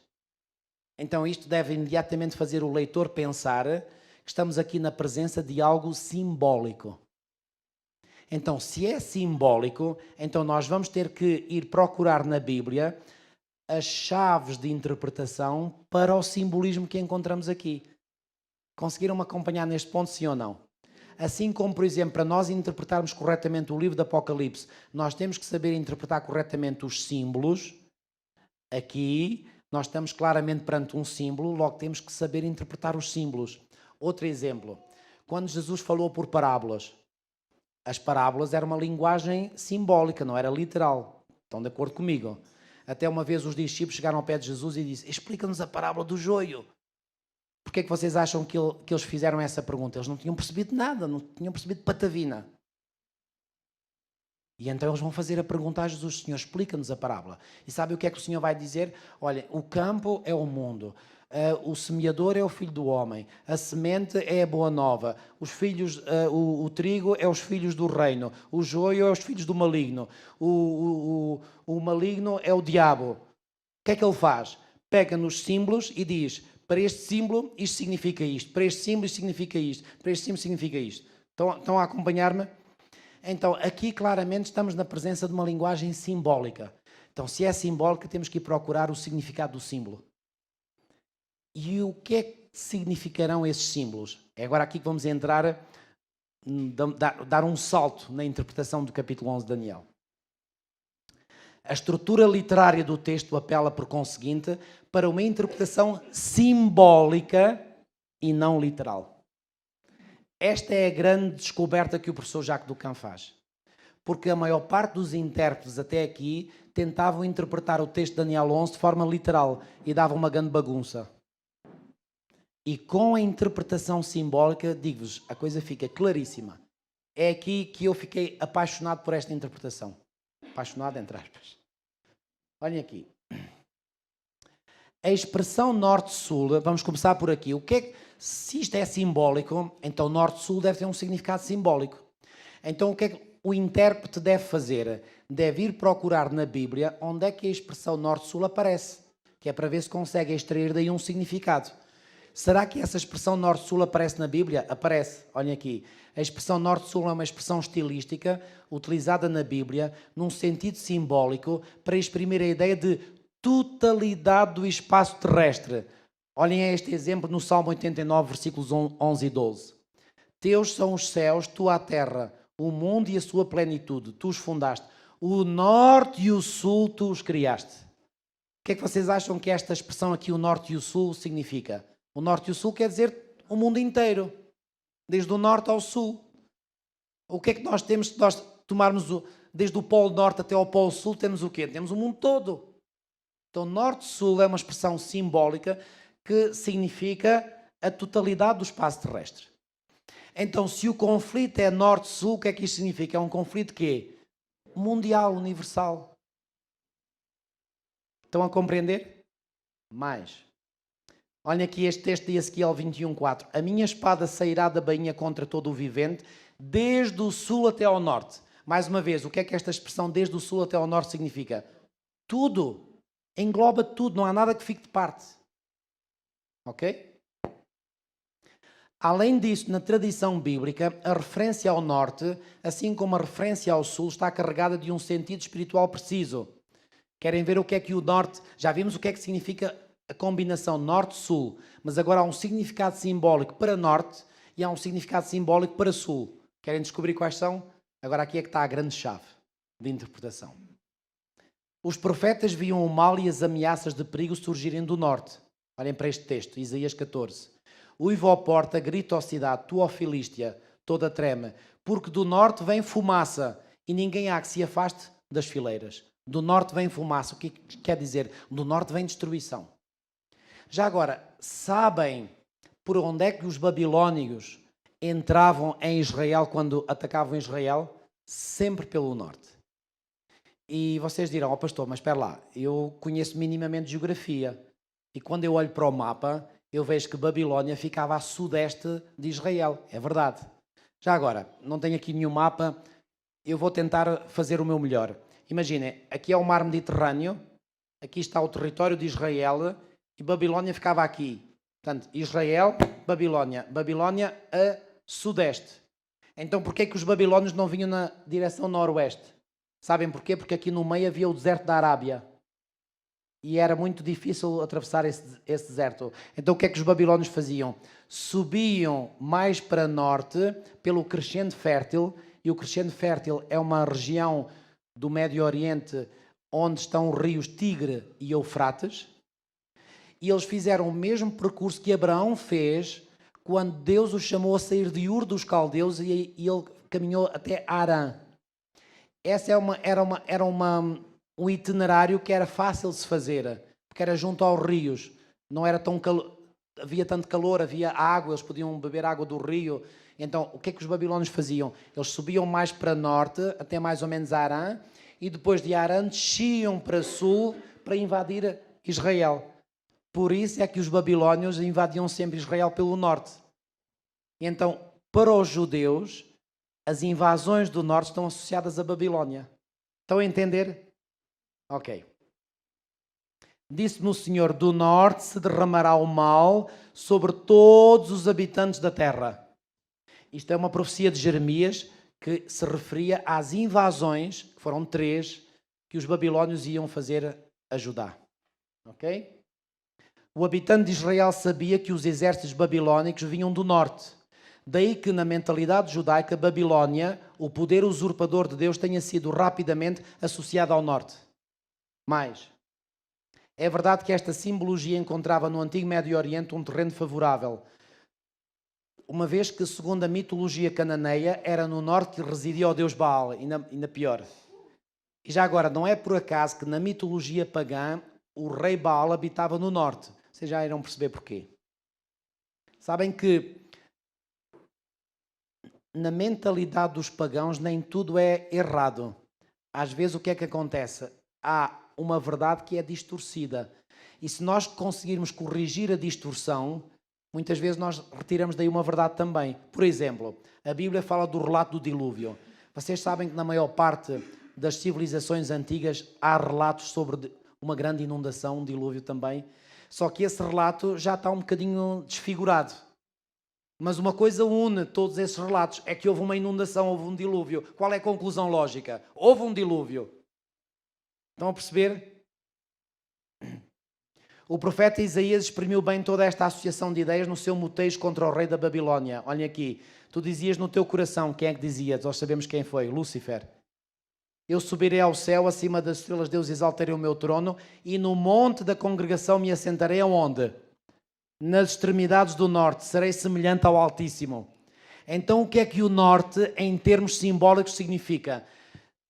Então isto deve imediatamente fazer o leitor pensar que estamos aqui na presença de algo simbólico. Então, se é simbólico, então nós vamos ter que ir procurar na Bíblia as chaves de interpretação para o simbolismo que encontramos aqui. Conseguiram-me acompanhar neste ponto, sim ou não? Assim como, por exemplo, para nós interpretarmos corretamente o livro do Apocalipse, nós temos que saber interpretar corretamente os símbolos. Aqui, nós estamos claramente perante um símbolo, logo temos que saber interpretar os símbolos. Outro exemplo, quando Jesus falou por parábolas, as parábolas eram uma linguagem simbólica, não era literal. Estão de acordo comigo? Até uma vez os discípulos chegaram ao pé de Jesus e disseram, explica-nos a parábola do joio. Porquê é que vocês acham que eles fizeram essa pergunta? Eles não tinham percebido nada, não tinham percebido patavina. E então eles vão fazer a pergunta a Jesus, Senhor, explica-nos a parábola. E sabe o que é que o Senhor vai dizer? Olha, o campo é o mundo, o semeador é o filho do homem, a semente é a boa nova, os filhos, o trigo é os filhos do reino, o joio é os filhos do maligno, o maligno é o diabo. O que é que ele faz? Pega nos símbolos e diz, para este símbolo isto significa isto, para este símbolo isto significa isto, para este símbolo significa isto. Estão a acompanhar-me? Então, aqui claramente estamos na presença de uma linguagem simbólica. Então, se é simbólica, temos que ir procurar o significado do símbolo. E o que é que significarão esses símbolos? É agora aqui que vamos entrar, dar um salto na interpretação do capítulo 11 de Daniel. A estrutura literária do texto apela, por conseguinte, para uma interpretação simbólica e não literal. Esta é a grande descoberta que o professor Jacques Ducan faz. Porque a maior parte dos intérpretes até aqui tentavam interpretar o texto de Daniel 11 de forma literal e davam uma grande bagunça. E com a interpretação simbólica, digo-vos, a coisa fica claríssima. É aqui que eu fiquei apaixonado por esta interpretação. Apaixonado, entre aspas. Olhem aqui. A expressão norte-sul, vamos começar por aqui. Se isto é simbólico, então norte-sul deve ter um significado simbólico. Então o que é que o intérprete deve fazer? Deve ir procurar na Bíblia onde é que a expressão norte-sul aparece, que é para ver se consegue extrair daí um significado. Será que essa expressão norte-sul aparece na Bíblia? Aparece. Olhem aqui. A expressão norte-sul é uma expressão estilística utilizada na Bíblia num sentido simbólico para exprimir a ideia de totalidade do espaço terrestre. Olhem a este exemplo no Salmo 89, versículos 11 e 12. Teus são os céus, tu a terra. o mundo e a sua plenitude, tu os fundaste. O norte e o sul, tu os criaste. O que é que vocês acham que esta expressão aqui, o norte e o sul, significa? O norte e o sul quer dizer o mundo inteiro, desde o norte ao sul. O que é que nós temos se nós tomarmos desde o polo norte até ao polo sul, temos o quê? Temos o mundo todo. Então, norte-sul é uma expressão simbólica que significa a totalidade do espaço terrestre. Então, se o conflito é norte-sul, o que é que isto significa? É um conflito quê? Mundial, universal. Estão a compreender? Mais. Olhem aqui este texto de Ezequiel 21:4. A minha espada sairá da bainha contra todo o vivente, desde o sul até ao norte. Mais uma vez, o que é que esta expressão desde o sul até ao norte significa? Tudo. Engloba tudo, não há nada que fique de parte. Ok? Além disso, na tradição bíblica, a referência ao norte, assim como a referência ao sul, está carregada de um sentido espiritual preciso. Querem ver o que é que o norte... Já vimos o que é que significa a combinação norte-sul, mas agora há um significado simbólico para norte e há um significado simbólico para sul. Querem descobrir quais são? Agora aqui é que está a grande chave de interpretação. Os profetas viam o mal e as ameaças de perigo surgirem do norte. Olhem para este texto, Isaías 14. Uiva à porta, grita à cidade, tu, ó Filístia, toda treme, porque do norte vem fumaça e ninguém há que se afaste das fileiras. Do norte vem fumaça, o que quer dizer? Do norte vem destruição. Já agora, sabem por onde é que os babilónios entravam em Israel quando atacavam Israel? Sempre pelo norte. E vocês dirão, ó pastor, mas espera lá, eu conheço minimamente geografia e quando eu olho para o mapa, eu vejo que Babilónia ficava a sudeste de Israel. É verdade. Já agora, não tenho aqui nenhum mapa, eu vou tentar fazer o meu melhor. Imaginem, aqui é o mar Mediterrâneo, aqui está o território de Israel e Babilónia ficava aqui. Portanto, Israel, Babilónia. Babilónia a sudeste. Então, porquê é que os babilónios não vinham na direção noroeste? Sabem porquê? Porque aqui no meio havia o deserto da Arábia. E era muito difícil atravessar esse deserto. Então o que é que os babilónios faziam? Subiam mais para norte pelo crescente fértil. E o crescente fértil é uma região do Médio Oriente onde estão os rios Tigre e Eufrates. E eles fizeram o mesmo percurso que Abraão fez quando Deus o chamou a sair de Ur dos Caldeus e ele caminhou até Harã. Essa era um itinerário que era fácil de se fazer, porque era junto aos rios, não era tão havia tanto calor, havia água, eles podiam beber água do rio. Então, o que é que os babilónios faziam? Eles subiam mais para norte, até mais ou menos Harã, e depois de Harã desciam para sul para invadir Israel. Por isso é que os babilónios invadiam sempre Israel pelo norte. Então, para os judeus, as invasões do norte estão associadas à Babilónia. Estão a entender? Ok. Disse-me o Senhor, do norte se derramará o mal sobre todos os habitantes da terra. Isto é uma profecia de Jeremias que se referia às invasões, que foram 3, que os babilónios iam fazer a Judá. Ok? O habitante de Israel sabia que os exércitos babilónicos vinham do norte. Daí que na mentalidade judaica, Babilónia, o poder usurpador de Deus, tenha sido rapidamente associado ao norte. Mais, é verdade que esta simbologia encontrava no antigo Médio Oriente um terreno favorável, uma vez que, segundo a mitologia cananeia, era no norte que residia o deus Baal, ainda pior. E já agora, não é por acaso que na mitologia pagã o rei Baal habitava no norte. Vocês já irão perceber porquê. Sabem que na mentalidade dos pagãos nem tudo é errado. Às vezes o que é que acontece? Há uma verdade que é distorcida. E se nós conseguirmos corrigir a distorção, muitas vezes nós retiramos daí uma verdade também. Por exemplo, a Bíblia fala do relato do dilúvio. Vocês sabem que na maior parte das civilizações antigas há relatos sobre uma grande inundação, um dilúvio também. Só que esse relato já está um bocadinho desfigurado. Mas uma coisa une todos esses relatos, é que houve uma inundação, houve um dilúvio. Qual é a conclusão lógica? Houve um dilúvio. Estão a perceber? O profeta Isaías exprimiu bem toda esta associação de ideias no seu motejo contra o rei da Babilónia. Olhem aqui, tu dizias no teu coração, quem é que dizia? Nós sabemos quem foi, Lúcifer. Eu subirei ao céu, acima das estrelas Deus exaltarei o meu trono, e no monte da congregação me assentarei aonde? Nas extremidades do norte, serei semelhante ao Altíssimo. Então o que é que o norte, em termos simbólicos, significa?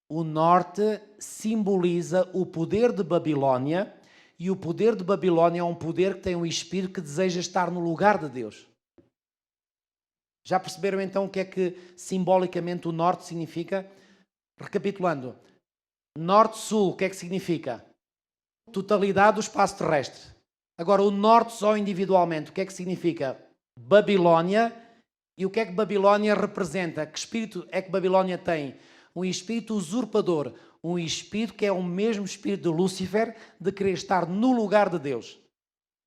O norte simboliza o poder de Babilónia, e o poder de Babilónia é um poder que tem um espírito que deseja estar no lugar de Deus. Já perceberam então o que é que simbolicamente o norte significa? Recapitulando, norte-sul, o que é que significa? Totalidade do espaço terrestre. Agora, o norte só individualmente, o que é que significa? Babilónia. E o que é que Babilónia representa? Que espírito é que Babilónia tem? Um espírito usurpador, um espírito que é o mesmo espírito de Lúcifer, de querer estar no lugar de Deus.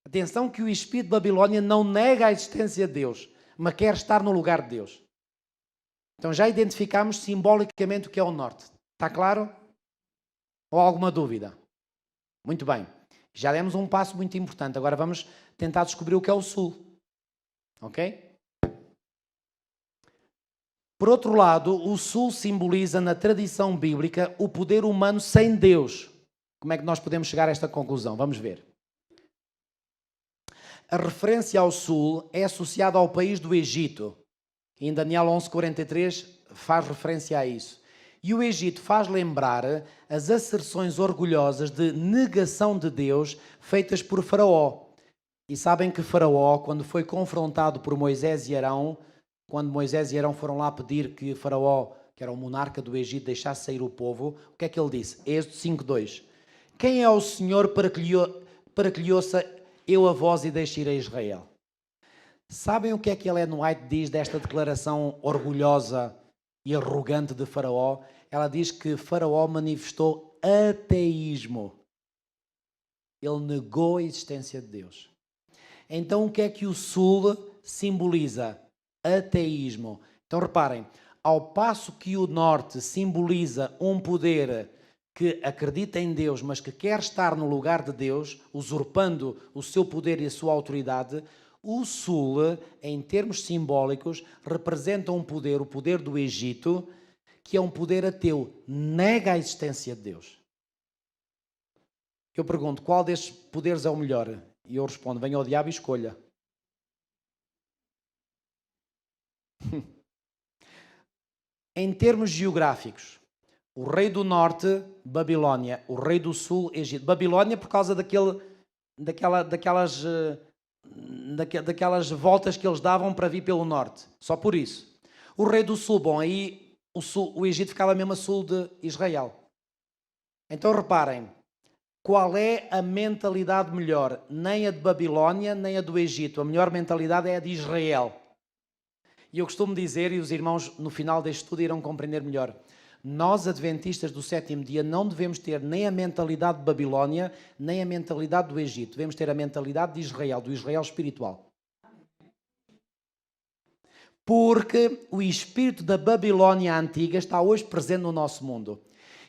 Atenção que o espírito de Babilónia não nega a existência de Deus, mas quer estar no lugar de Deus. Então já identificamos simbolicamente o que é o norte. Está claro? Ou alguma dúvida? Muito bem. Já demos um passo muito importante. Agora vamos tentar descobrir o que é o sul. Ok? Por outro lado, o sul simboliza na tradição bíblica o poder humano sem Deus. Como é que nós podemos chegar a esta conclusão? Vamos ver. A referência ao sul é associada ao país do Egito. Em Daniel 11:43 faz referência a isso. E o Egito faz lembrar as asserções orgulhosas de negação de Deus feitas por Faraó. E sabem que Faraó, quando foi confrontado por Moisés e Arão, quando Moisés e Arão foram lá pedir que Faraó, que era o monarca do Egito, deixasse sair o povo, o que é que ele disse? Êxodo 5:2. Quem é o Senhor para que lhe ouça eu a voz e deixe ir a Israel? Sabem o que é que Ellen White diz desta declaração orgulhosa e arrogante de Faraó? Ela diz que Faraó manifestou ateísmo. Ele negou a existência de Deus. Então o que é que o sul simboliza? Ateísmo. Então reparem, ao passo que o norte simboliza um poder que acredita em Deus, mas que quer estar no lugar de Deus, usurpando o seu poder e a sua autoridade, o sul, em termos simbólicos, representa um poder, o poder do Egito, que é um poder ateu, nega a existência de Deus. Eu pergunto, qual destes poderes é o melhor? E eu respondo, venha ao diabo e escolha. Em termos geográficos, o rei do norte, Babilónia, o rei do sul, Egito. Babilónia por causa daquelas voltas que eles davam para vir pelo norte, só por isso. O rei do sul, bom, aí o Egito ficava mesmo a sul de Israel. Então reparem, qual é a mentalidade melhor? Nem a de Babilónia, nem a do Egito. A melhor mentalidade é a de Israel. E eu costumo dizer, e os irmãos no final deste estudo irão compreender melhor, nós adventistas do sétimo dia não devemos ter nem a mentalidade de Babilónia, nem a mentalidade do Egito. Devemos ter a mentalidade de Israel, do Israel espiritual. Porque o espírito da Babilónia antiga está hoje presente no nosso mundo.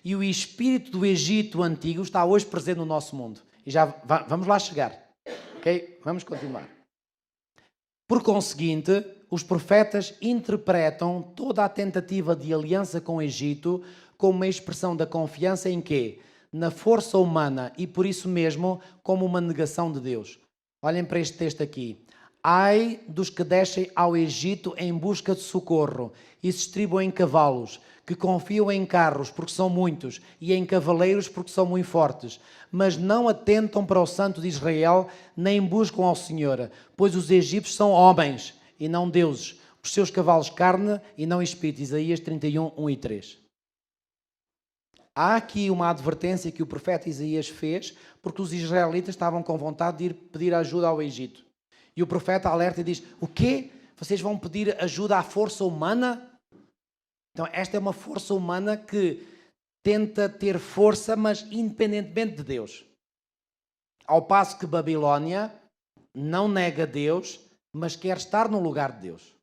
E o espírito do Egito antigo está hoje presente no nosso mundo. E já vamos lá chegar. Ok? Vamos continuar. Por conseguinte, os profetas interpretam toda a tentativa de aliança com o Egito como uma expressão da confiança em quê? Na força humana e por isso mesmo como uma negação de Deus. Olhem para este texto aqui. Ai dos que descem ao Egito em busca de socorro e se distribuem em cavalos, que confiam em carros porque são muitos e em cavaleiros porque são muito fortes, mas não atentam para o Santo de Israel nem buscam ao Senhor, pois os egípcios são homens e não deuses, os seus cavalos carne e não espírito. Isaías 31, 1 e 3. Há aqui uma advertência que o profeta Isaías fez porque os israelitas estavam com vontade de ir pedir ajuda ao Egito. E o profeta alerta e diz, o quê? Vocês vão pedir ajuda à força humana? Então esta é uma força humana que tenta ter força, mas independentemente de Deus. Ao passo que Babilónia não nega Deus, mas quer estar no lugar de Deus.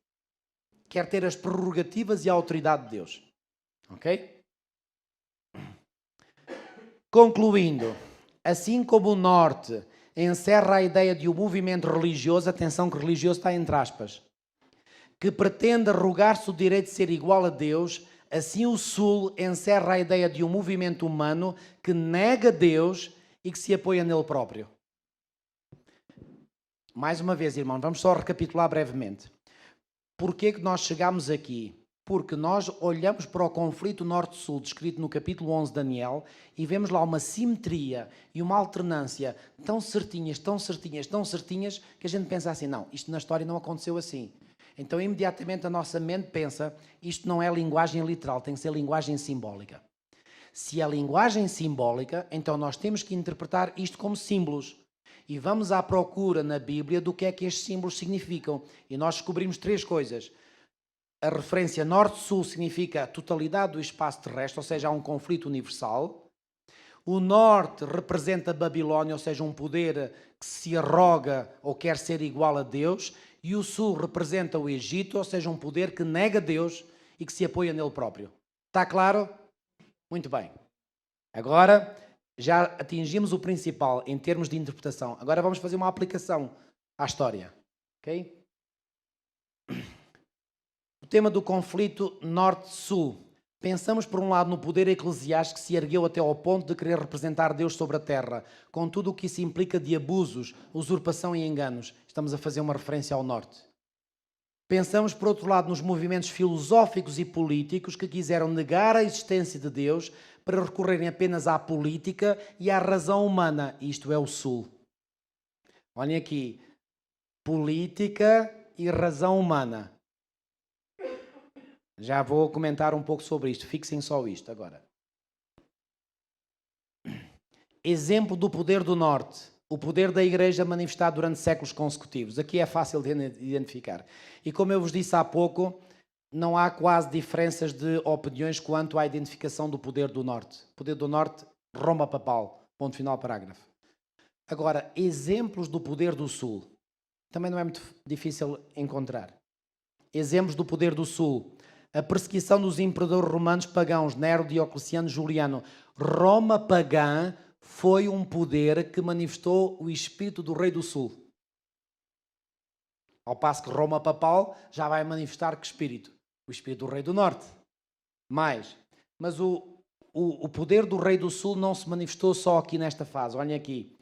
Quer ter as prerrogativas e a autoridade de Deus. Ok? Concluindo, assim como o norte encerra a ideia de um movimento religioso, atenção que religioso está entre aspas, que pretende arrogar-se o direito de ser igual a Deus. Assim o Sul encerra a ideia de um movimento humano que nega Deus e que se apoia nele próprio. Mais uma vez, irmão, vamos só recapitular brevemente. Porquê que nós chegamos aqui? Porque nós olhamos para o conflito norte-sul descrito no capítulo 11 de Daniel e vemos lá uma simetria e uma alternância tão certinhas, tão certinhas, tão certinhas, que a gente pensa assim, não, isto na história não aconteceu assim. Então imediatamente a nossa mente pensa, isto não é linguagem literal, tem que ser linguagem simbólica. Se é linguagem simbólica, então nós temos que interpretar isto como símbolos. E vamos à procura na Bíblia do que é que estes símbolos significam. E nós descobrimos 3 coisas. A referência norte-sul significa a totalidade do espaço terrestre, ou seja, há um conflito universal. O norte representa a Babilónia, ou seja, um poder que se arroga ou quer ser igual a Deus. E o sul representa o Egito, ou seja, um poder que nega Deus e que se apoia nele próprio. Está claro? Muito bem. Agora já atingimos o principal em termos de interpretação. Agora vamos fazer uma aplicação à história. Ok? O tema do conflito norte-sul. Pensamos por um lado no poder eclesiástico que se ergueu até ao ponto de querer representar Deus sobre a terra, com tudo o que isso implica de abusos, usurpação e enganos. Estamos a fazer uma referência ao norte. Pensamos por outro lado nos movimentos filosóficos e políticos que quiseram negar a existência de Deus para recorrerem apenas à política e à razão humana. Isto é o sul. Olhem aqui. Política e razão humana. Já vou comentar um pouco sobre isto. Fixem só isto agora. Exemplo do poder do norte. O poder da igreja manifestado durante séculos consecutivos. Aqui é fácil de identificar. E como eu vos disse há pouco, não há quase diferenças de opiniões quanto à identificação do poder do norte. O poder do norte, Roma papal. Ponto final, parágrafo. Agora, exemplos do poder do sul. Também não é muito difícil encontrar. Exemplos do poder do sul. A perseguição dos imperadores romanos pagãos, Nero, Diocleciano, Juliano. Roma pagã foi um poder que manifestou o espírito do rei do sul. Ao passo que Roma papal já vai manifestar que espírito? O espírito do rei do norte. Mas o poder do rei do sul não se manifestou só aqui nesta fase. Olhem aqui.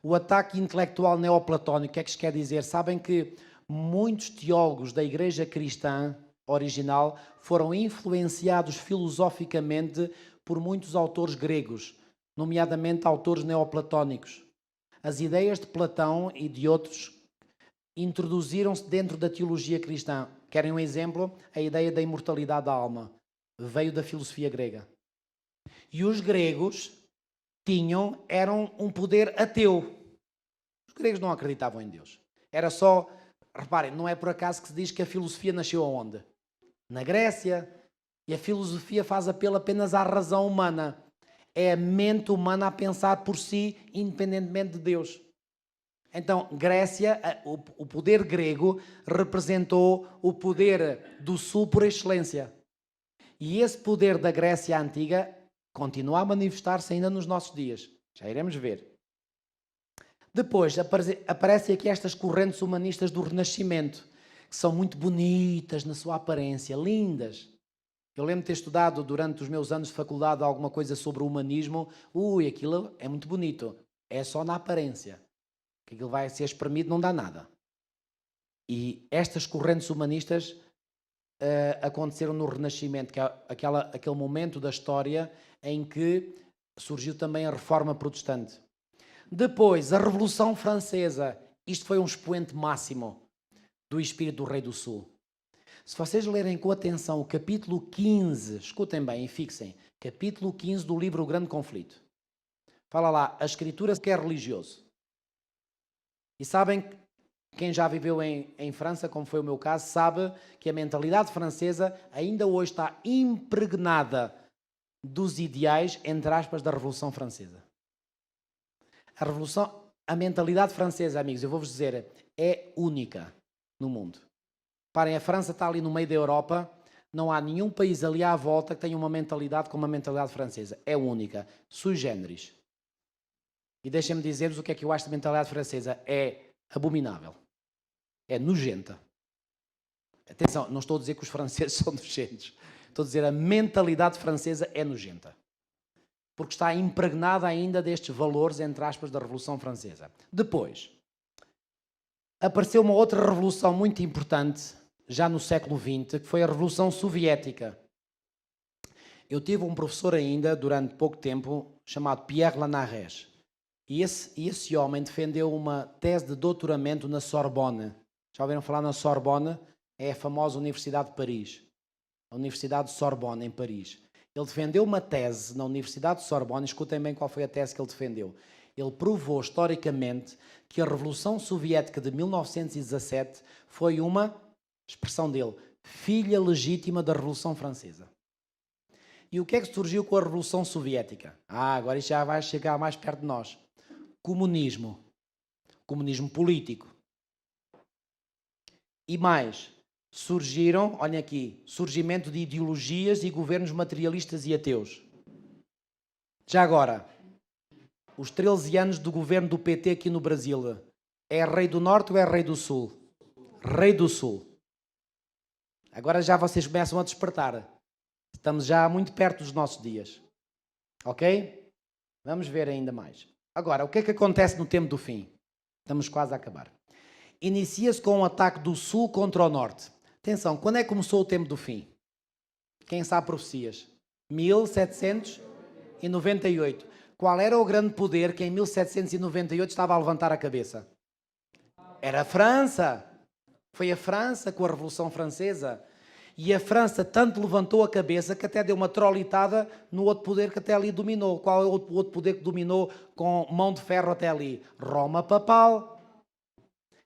O ataque intelectual neoplatónico, o que é que isto quer dizer? Sabem que muitos teólogos da igreja cristã original foram influenciados filosoficamente por muitos autores gregos, nomeadamente autores neoplatónicos. As ideias de Platão e de outros introduziram-se dentro da teologia cristã. Querem um exemplo? A ideia da imortalidade da alma veio da filosofia grega. E os gregos eram um poder ateu. Os gregos não acreditavam em Deus. Era só, reparem, não é por acaso que se diz que a filosofia nasceu aonde? Na Grécia. E a filosofia faz apelo apenas à razão humana. É a mente humana a pensar por si, independentemente de Deus. Então, Grécia, o poder grego representou o poder do sul por excelência. E esse poder da Grécia antiga continua a manifestar-se ainda nos nossos dias. Já iremos ver. Depois aparecem aqui estas correntes humanistas do Renascimento, que são muito bonitas na sua aparência, lindas. Eu lembro de ter estudado durante os meus anos de faculdade alguma coisa sobre o humanismo. Aquilo é muito bonito. É só na aparência. Que aquilo vai ser espremido, não dá nada. E estas correntes humanistas aconteceram no Renascimento, que é aquele momento da história em que surgiu também a Reforma Protestante. Depois, a Revolução Francesa. Isto foi um expoente máximo do espírito do Rei do Sul. Se vocês lerem com atenção o capítulo 15, escutem bem e fixem, capítulo 15 do livro O Grande Conflito. Fala lá, a escritura que é religioso. E sabem, quem já viveu em França, como foi o meu caso, sabe que a mentalidade francesa ainda hoje está impregnada dos ideais, entre aspas, da Revolução Francesa. A mentalidade francesa, amigos, eu vou-vos dizer, é única no mundo. Parem, a França está ali no meio da Europa, não há nenhum país ali à volta que tenha uma mentalidade como a mentalidade francesa. É única, sui generis. E deixem-me dizer-vos o que é que eu acho da mentalidade francesa. É abominável. É nojenta. Atenção, não estou a dizer que os franceses são nojentos. Estou a dizer a mentalidade francesa é nojenta. Porque está impregnada ainda destes valores, entre aspas, da Revolução Francesa. Depois, apareceu uma outra revolução muito importante, já no século XX, que foi a Revolução Soviética. Eu tive um professor ainda, durante pouco tempo, chamado Pierre Lanares. E esse homem defendeu uma tese de doutoramento na Sorbonne. Já ouviram falar na Sorbonne? É a famosa Universidade de Paris. A Universidade de Sorbonne, em Paris. Ele defendeu uma tese na Universidade de Sorbonne. Escutem bem qual foi a tese que ele defendeu. Ele provou historicamente que a Revolução Soviética de 1917 foi uma, expressão dele, filha legítima da Revolução Francesa. E o que é que surgiu com a Revolução Soviética? Agora isto já vai chegar mais perto de nós. Comunismo. Comunismo político. E mais, surgiram, olhem aqui, surgimento de ideologias e governos materialistas e ateus. Já agora, os 13 anos do governo do PT aqui no Brasil, é rei do Norte ou é rei do Sul? Rei do Sul. Agora já vocês começam a despertar. Estamos já muito perto dos nossos dias. Ok? Vamos ver ainda mais. Agora, o que é que acontece no tempo do fim? Estamos quase a acabar. Inicia-se com um ataque do Sul contra o Norte. Atenção, quando é que começou o tempo do fim? Quem sabe profecias? 1798. Qual era o grande poder que em 1798 estava a levantar a cabeça? Era a França. Foi a França com a Revolução Francesa. E a França tanto levantou a cabeça que até deu uma trolitada no outro poder que até ali dominou. Qual é o outro poder que dominou com mão de ferro até ali? Roma papal.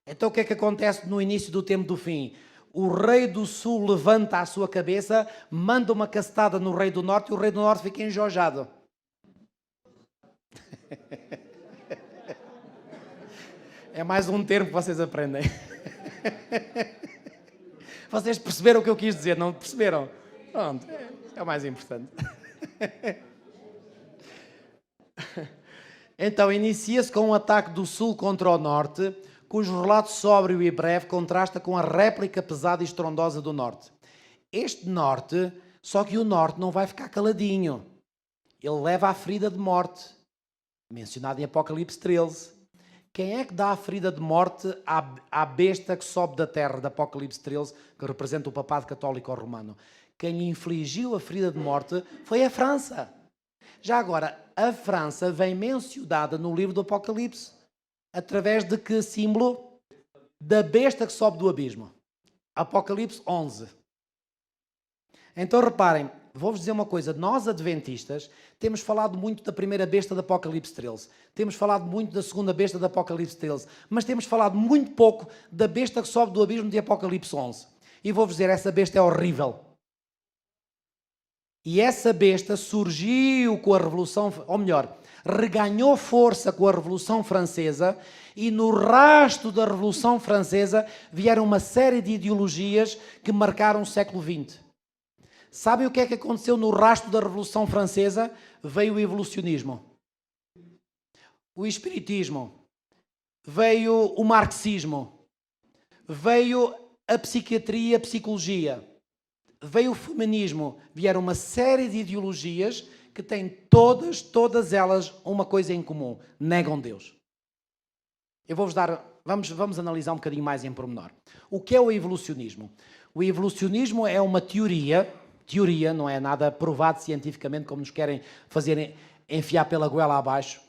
Então o que é que acontece no início do tempo do fim? O rei do Sul levanta a sua cabeça, manda uma cacetada no rei do Norte e o rei do Norte fica enjojado. É mais um termo que vocês aprendem. Vocês perceberam o que eu quis dizer, não perceberam? Pronto, é o mais importante. Então, inicia-se com um ataque do Sul contra o Norte, cujo relato sóbrio e breve contrasta com a réplica pesada e estrondosa do Norte. Este Norte, só que o Norte não vai ficar caladinho. Ele leva a ferida de morte, mencionada em Apocalipse 13. Quem é que dá a ferida de morte à besta que sobe da terra, de Apocalipse 13, que representa o papado católico ou romano? Quem lhe infligiu a ferida de morte foi a França. Já agora, a França vem mencionada no livro do Apocalipse. Através de que símbolo? Da besta que sobe do abismo. Apocalipse 11. Então reparem, vou-vos dizer uma coisa. Nós, adventistas, temos falado muito da primeira besta do Apocalipse 13. Temos falado muito da segunda besta do Apocalipse 13. Mas temos falado muito pouco da besta que sobe do abismo de Apocalipse 11. E vou-vos dizer, essa besta é horrível. E essa besta surgiu com a Revolução, ou melhor, reganhou força com a Revolução Francesa, e no rastro da Revolução Francesa vieram uma série de ideologias que marcaram o século XX. Sabem o que é que aconteceu no rastro da Revolução Francesa? Veio o evolucionismo, o espiritismo, veio o marxismo, veio a psiquiatria, a psicologia, veio o feminismo. Vieram uma série de ideologias que têm todas elas uma coisa em comum: negam Deus. Eu vou-vos dar, vamos analisar um bocadinho mais em pormenor. O que é o evolucionismo? O evolucionismo é uma teoria, não é nada provado cientificamente, como nos querem fazer enfiar pela goela abaixo.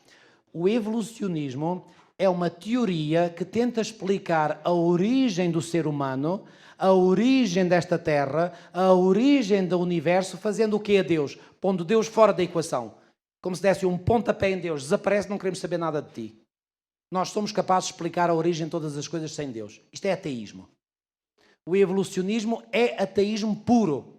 O evolucionismo é uma teoria que tenta explicar a origem do ser humano, a origem desta Terra, a origem do universo, fazendo o que a Deus? Pondo Deus fora da equação. Como se desse um pontapé em Deus. Desaparece, não queremos saber nada de ti. Nós somos capazes de explicar a origem de todas as coisas sem Deus. Isto é ateísmo. O evolucionismo é ateísmo puro.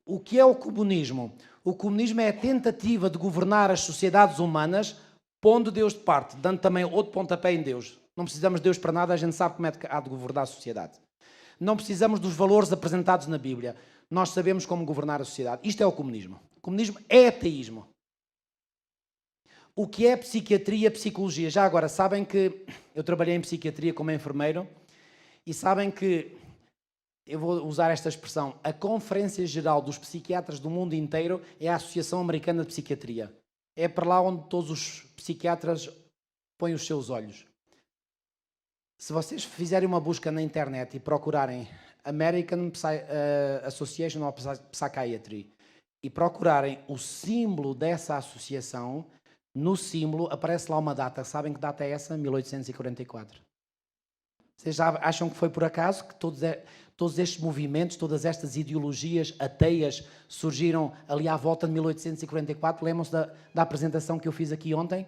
O que é o comunismo? O comunismo é a tentativa de governar as sociedades humanas pondo Deus de parte, dando também outro pontapé em Deus. Não precisamos de Deus para nada, a gente sabe como é que há de governar a sociedade. Não precisamos dos valores apresentados na Bíblia. Nós sabemos como governar a sociedade. Isto é o comunismo. O comunismo é ateísmo. O que é psiquiatria e psicologia? Já agora, sabem que eu trabalhei em psiquiatria como enfermeiro e sabem que, eu vou usar esta expressão, a Conferência Geral dos Psiquiatras do mundo inteiro é a Associação Americana de Psiquiatria. É para lá onde todos os psiquiatras põem os seus olhos. Se vocês fizerem uma busca na internet e procurarem American Association of Psychiatry e procurarem o símbolo dessa associação, no símbolo aparece lá uma data. Sabem que data é essa? 1844. Vocês já acham que foi por acaso que todos estes movimentos, todas estas ideologias ateias surgiram ali à volta de 1844? Lembram-se da apresentação que eu fiz aqui ontem?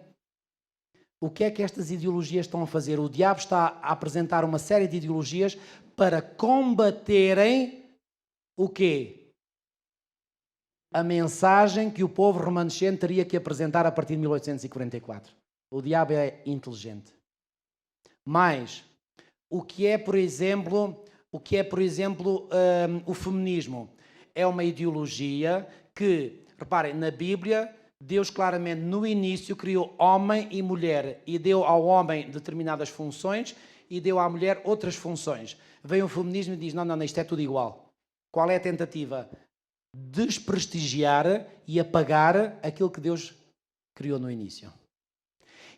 O que é que estas ideologias estão a fazer? O diabo está a apresentar uma série de ideologias para combaterem o quê? A mensagem que o povo remanescente teria que apresentar a partir de 1844. O diabo é inteligente. Mas o que é, por exemplo, o feminismo? É uma ideologia que, reparem, na Bíblia, Deus claramente no início criou homem e mulher e deu ao homem determinadas funções e deu à mulher outras funções. Vem o feminismo e diz, não, isto é tudo igual. Qual é a tentativa? Desprestigiar e apagar aquilo que Deus criou no início.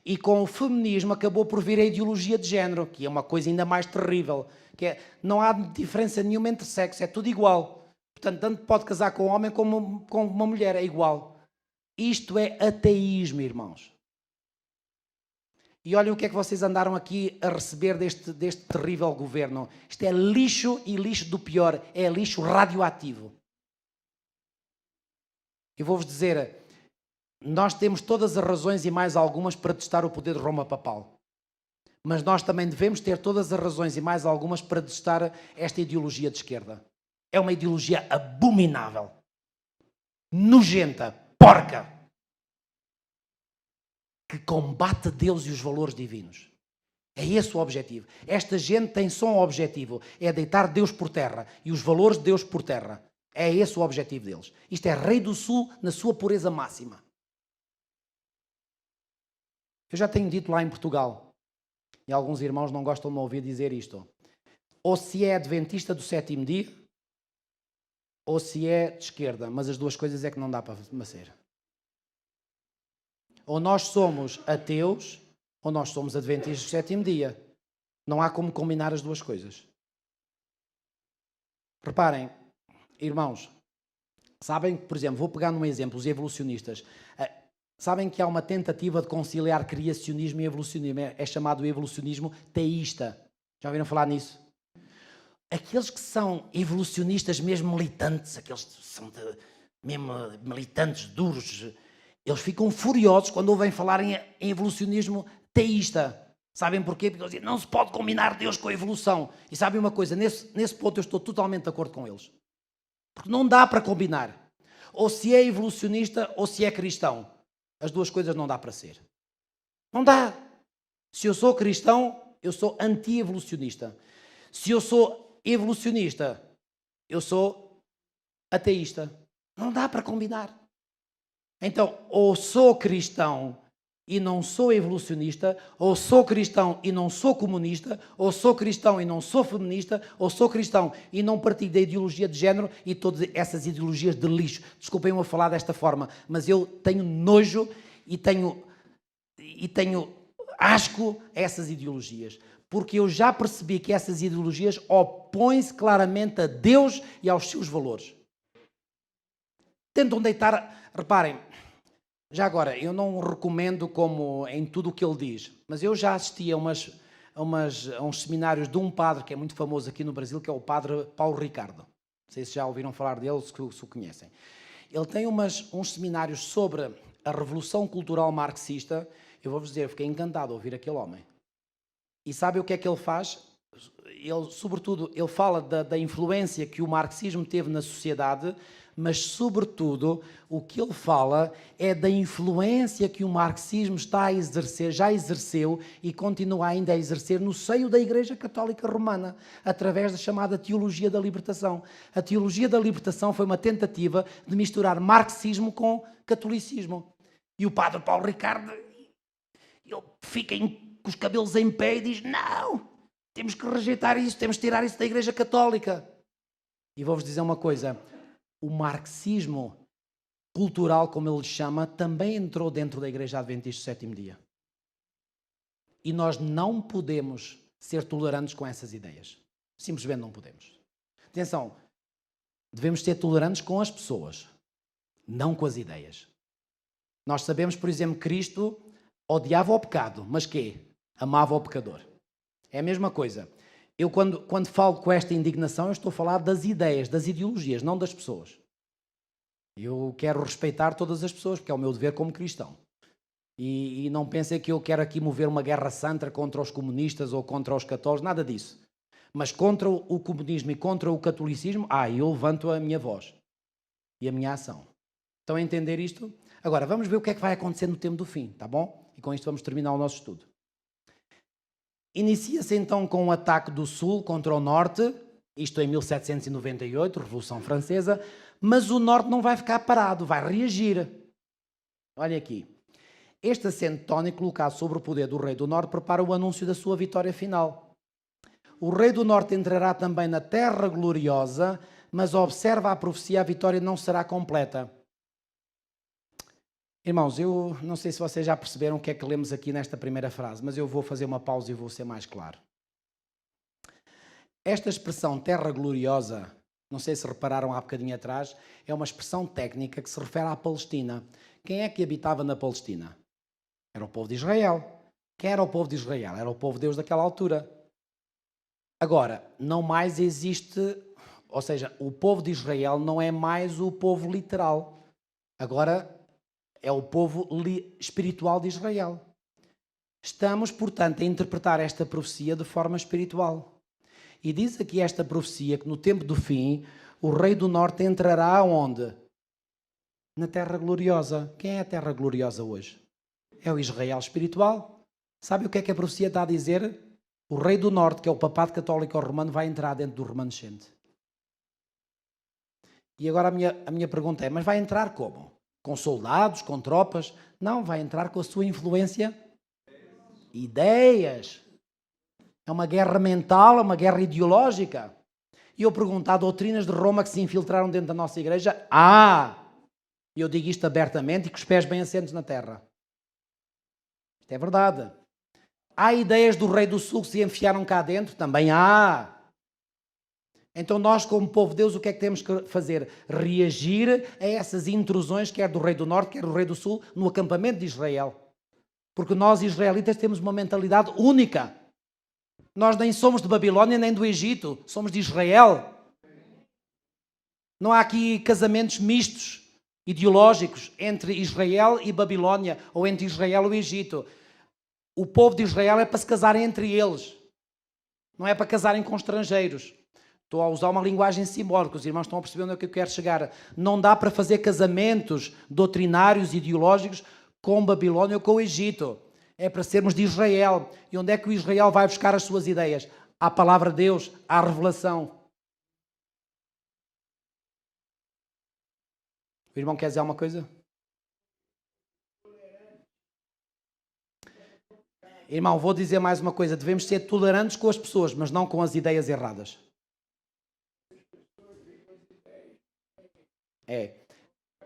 E com o feminismo acabou por vir a ideologia de género, que é uma coisa ainda mais terrível, que é, não há diferença nenhuma entre sexos, é tudo igual. Portanto, tanto pode casar com um homem como com uma mulher, é igual. Isto é ateísmo, irmãos. E olhem o que é que vocês andaram aqui a receber deste terrível governo. Isto é lixo e lixo do pior, é lixo radioativo. Eu vou-vos dizer, nós temos todas as razões e mais algumas para testar o poder de Roma papal. Mas nós também devemos ter todas as razões e mais algumas para testar esta ideologia de esquerda. É uma ideologia abominável, nojenta, porca, que combate Deus e os valores divinos. É esse o objetivo. Esta gente tem só um objetivo, é deitar Deus por terra e os valores de Deus por terra. É esse o objetivo deles. Isto é Rei do Sul na sua pureza máxima. Eu já tenho dito lá em Portugal, e alguns irmãos não gostam de me ouvir dizer isto, ou se é adventista do sétimo dia, ou se é de esquerda, mas as duas coisas é que não dá para ser. Ou nós somos ateus, ou nós somos adventistas do sétimo dia. Não há como combinar as duas coisas. Reparem, irmãos, sabem que, por exemplo, vou pegar num exemplo, os evolucionistas. Sabem que há uma tentativa de conciliar criacionismo e evolucionismo. É chamado evolucionismo teísta. Já ouviram falar nisso? Aqueles que são evolucionistas mesmo militantes, aqueles que são mesmo militantes duros, eles ficam furiosos quando ouvem falar em evolucionismo teísta. Sabem porquê? Porque eles dizem, não se pode combinar Deus com a evolução. E sabem uma coisa, nesse ponto eu estou totalmente de acordo com eles. Porque não dá para combinar. Ou se é evolucionista ou se é cristão. As duas coisas não dá para ser. Não dá. Se eu sou cristão, eu sou anti-evolucionista. Se eu sou evolucionista, eu sou ateísta. Não dá para combinar. Então, ou sou cristão e não sou evolucionista, ou sou cristão e não sou comunista, ou sou cristão e não sou feminista, ou sou cristão e não partilho da ideologia de género e todas essas ideologias de lixo. Desculpem-me a falar desta forma, mas eu tenho nojo e tenho asco a essas ideologias, porque eu já percebi que essas ideologias opõem-se claramente a Deus e aos seus valores. Tentam deitar, reparem, já agora, eu não recomendo como em tudo o que ele diz, mas eu já assisti a uns seminários de um padre que é muito famoso aqui no Brasil, que é o padre Paulo Ricardo. Não sei se já ouviram falar dele, se o conhecem. Ele tem uns seminários sobre a Revolução Cultural Marxista. Eu vou-vos dizer, eu fiquei encantado a ouvir aquele homem. E sabe o que é que ele faz? Ele fala da influência que o marxismo teve na sociedade, mas, sobretudo, o que ele fala é da influência que o marxismo está a exercer, já exerceu e continua ainda a exercer no seio da Igreja Católica Romana, através da chamada Teologia da Libertação. A Teologia da Libertação foi uma tentativa de misturar marxismo com catolicismo. E o padre Paulo Ricardo, ele fica com os cabelos em pé e diz, não, temos que rejeitar isso, temos que tirar isso da Igreja Católica. E vou-vos dizer uma coisa, o marxismo cultural, como ele chama, também entrou dentro da Igreja Adventista do Sétimo Dia. E nós não podemos ser tolerantes com essas ideias. Simplesmente não podemos. Atenção, devemos ser tolerantes com as pessoas, não com as ideias. Nós sabemos, por exemplo, que Cristo odiava o pecado, mas quê? Amava o pecador. É a mesma coisa. Eu, quando falo com esta indignação, eu estou a falar das ideias, das ideologias, não das pessoas. Eu quero respeitar todas as pessoas, porque é o meu dever como cristão. E não pensem que eu quero aqui mover uma guerra santa contra os comunistas ou contra os católicos, nada disso. Mas contra o comunismo e contra o catolicismo, eu levanto a minha voz e a minha ação. Estão a entender isto? Agora, vamos ver o que é que vai acontecer no tempo do fim, tá bom? E com isto vamos terminar o nosso estudo. Inicia-se então com um ataque do Sul contra o Norte, isto em 1798, Revolução Francesa, mas o Norte não vai ficar parado, vai reagir. Olha aqui. Este acento tónico colocado sobre o poder do rei do Norte prepara o anúncio da sua vitória final. O rei do Norte entrará também na terra gloriosa, mas observa a profecia, a vitória não será completa. Irmãos, eu não sei se vocês já perceberam o que é que lemos aqui nesta primeira frase, mas eu vou fazer uma pausa e vou ser mais claro. Esta expressão terra gloriosa, não sei se repararam há bocadinho atrás, é uma expressão técnica que se refere à Palestina. Quem é que habitava na Palestina? Era o povo de Israel. Quem era o povo de Israel? Era o povo de Deus daquela altura. Agora, não mais existe, ou seja, o povo de Israel não é mais o povo literal. Agora é o povo espiritual de Israel. Estamos, portanto, a interpretar esta profecia de forma espiritual. E diz aqui esta profecia que no tempo do fim, o rei do norte entrará onde? Na terra gloriosa. Quem é a terra gloriosa hoje? É o Israel espiritual. Sabe o que é a profecia está a dizer? O rei do norte, que é o papado católico ou romano, vai entrar dentro do remanescente. E agora a minha pergunta é, mas vai entrar como? Com soldados, com tropas? Não, vai entrar com a sua influência. Ideias. É uma guerra mental, é uma guerra ideológica. E eu pergunto, há doutrinas de Roma que se infiltraram dentro da nossa igreja? E eu digo isto abertamente e com os pés bem assentos na terra. Isto é verdade. Há ideias do rei do sul que se enfiaram cá dentro? Também há. Então nós, como povo de Deus, o que é que temos que fazer? Reagir a essas intrusões, quer do rei do norte, quer do rei do sul, no acampamento de Israel. Porque nós, israelitas, temos uma mentalidade única. Nós nem somos de Babilónia nem do Egito, somos de Israel. Não há aqui casamentos mistos, ideológicos, entre Israel e Babilónia, ou entre Israel e o Egito. O povo de Israel é para se casarem entre eles, não é para casarem com estrangeiros. Estou a usar uma linguagem simbólica, os irmãos estão a perceber onde é que eu quero chegar. Não dá para fazer casamentos doutrinários, ideológicos, com Babilónia ou com o Egito. É para sermos de Israel. E onde é que o Israel vai buscar as suas ideias? À palavra de Deus, à revelação. O irmão quer dizer alguma coisa? Irmão, vou dizer mais uma coisa. Devemos ser tolerantes com as pessoas, mas não com as ideias erradas.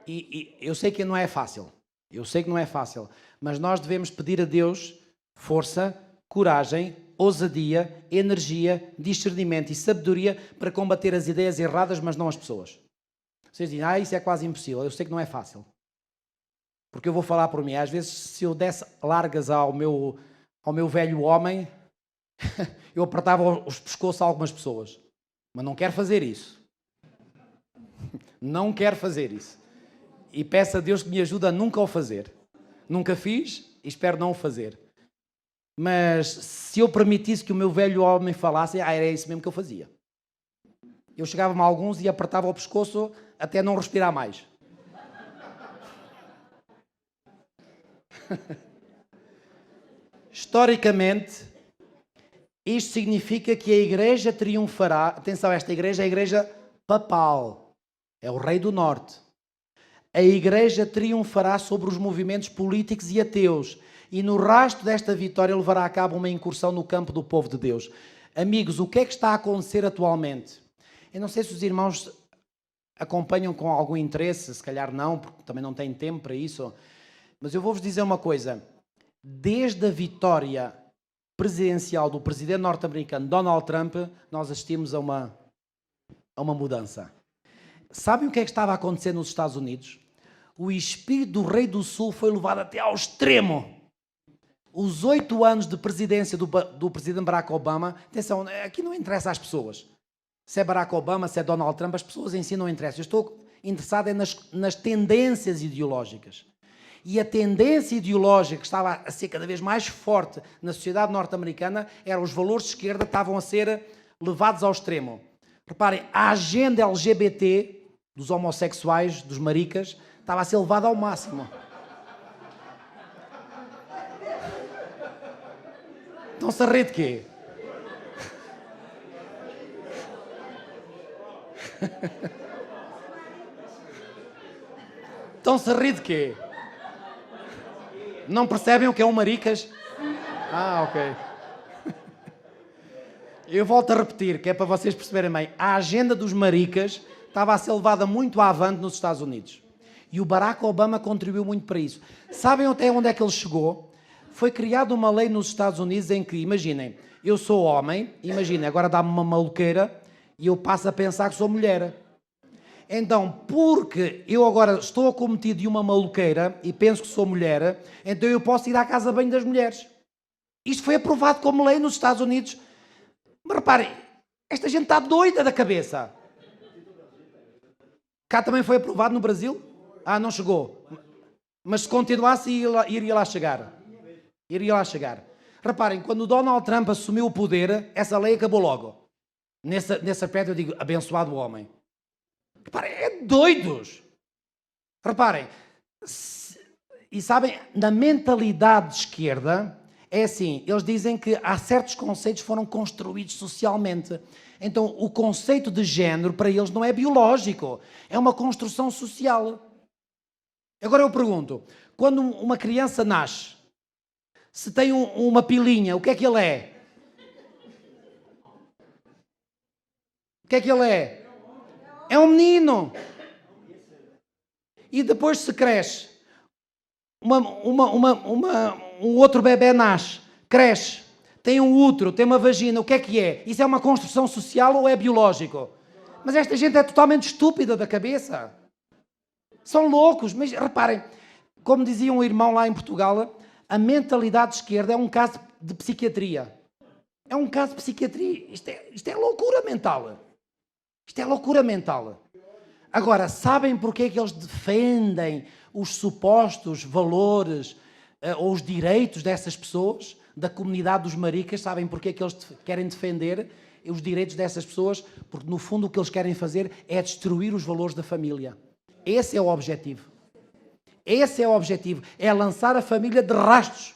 E eu sei que não é fácil. Eu sei que não é fácil. Mas nós devemos pedir a Deus força, coragem, ousadia, energia, discernimento e sabedoria para combater as ideias erradas, mas não as pessoas. Vocês dizem, isso é quase impossível. Eu sei que não é fácil. Porque eu vou falar por mim. Às vezes, se eu desse largas ao meu velho homem, eu apertava os pescoços a algumas pessoas. Mas não quero fazer isso. Não quero fazer isso. E peço a Deus que me ajude a nunca o fazer. Nunca fiz e espero não o fazer. Mas se eu permitisse que o meu velho homem falasse, era isso mesmo que eu fazia. Eu chegava-me a alguns e apertava o pescoço até não respirar mais. Historicamente, isto significa que a igreja triunfará. Atenção, esta igreja é a igreja papal. É o rei do norte. a Igreja triunfará sobre os movimentos políticos e ateus e no rastro desta vitória levará a cabo uma incursão no campo do povo de Deus. Amigos, o que é que está a acontecer atualmente? Eu não sei se os irmãos acompanham com algum interesse, se calhar não, porque também não têm tempo para isso, mas eu vou-vos dizer uma coisa. Desde a vitória presidencial do presidente norte-americano Donald Trump, nós assistimos a uma mudança. Sabem o que é que estava a acontecer nos Estados Unidos? O espírito do rei do sul foi levado até ao extremo. Os 8 anos de presidência do presidente Barack Obama, atenção, aqui não interessa às pessoas. Se é Barack Obama, se é Donald Trump, as pessoas em si não interessam. Eu estou interessado nas tendências ideológicas. E a tendência ideológica que estava a ser cada vez mais forte na sociedade norte-americana eram os valores de esquerda que estavam a ser levados ao extremo. Reparem, a agenda LGBT dos homossexuais, dos maricas, estava a ser levada ao máximo. Estão-se a rir de quê? Estão-se a rir de quê? Não percebem o que é um maricas? Ah, ok. Eu volto a repetir, que é para vocês perceberem bem. A agenda dos maricas estava a ser levada muito avante nos Estados Unidos. E o Barack Obama contribuiu muito para isso. Sabem até onde é que ele chegou? Foi criada uma lei nos Estados Unidos em que, imaginem, eu sou homem, imaginem, agora dá-me uma maluqueira e eu passo a pensar que sou mulher. Então, porque eu agora estou acometido de uma maluqueira e penso que sou mulher, então eu posso ir à casa de banho das mulheres. Isto foi aprovado como lei nos Estados Unidos. Mas reparem, esta gente está doida da cabeça. Cá também foi aprovado no Brasil? Ah, não chegou. Mas se continuasse, iria lá chegar. Iria lá chegar. Reparem, quando o Donald Trump assumiu o poder, essa lei acabou logo. Nesse aspecto eu digo, abençoado o homem. Reparem, é doidos. Reparem, e sabem, na mentalidade de esquerda, é assim, eles dizem que há certos conceitos que foram construídos socialmente. Então, o conceito de género para eles não é biológico, é uma construção social. Agora eu pergunto, quando uma criança nasce, se tem uma pilinha, o que é que ele é? O que é que ele é? É um menino. E depois se cresce, um outro bebê nasce, cresce, tem um útero, tem uma vagina, o que é? Isso é uma construção social ou é biológico? Mas esta gente é totalmente estúpida da cabeça. São loucos, mas reparem, como dizia um irmão lá em Portugal, a mentalidade de esquerda é um caso de psiquiatria. É um caso de psiquiatria. Isto é loucura mental. Isto é loucura mental. Agora, sabem porque é que eles defendem os supostos valores ou os direitos dessas pessoas, da comunidade dos maricas? Sabem porque é que eles querem defender os direitos dessas pessoas? Porque, no fundo, o que eles querem fazer é destruir os valores da família. Esse é o objetivo. Esse é o objetivo. É lançar a família de rastros.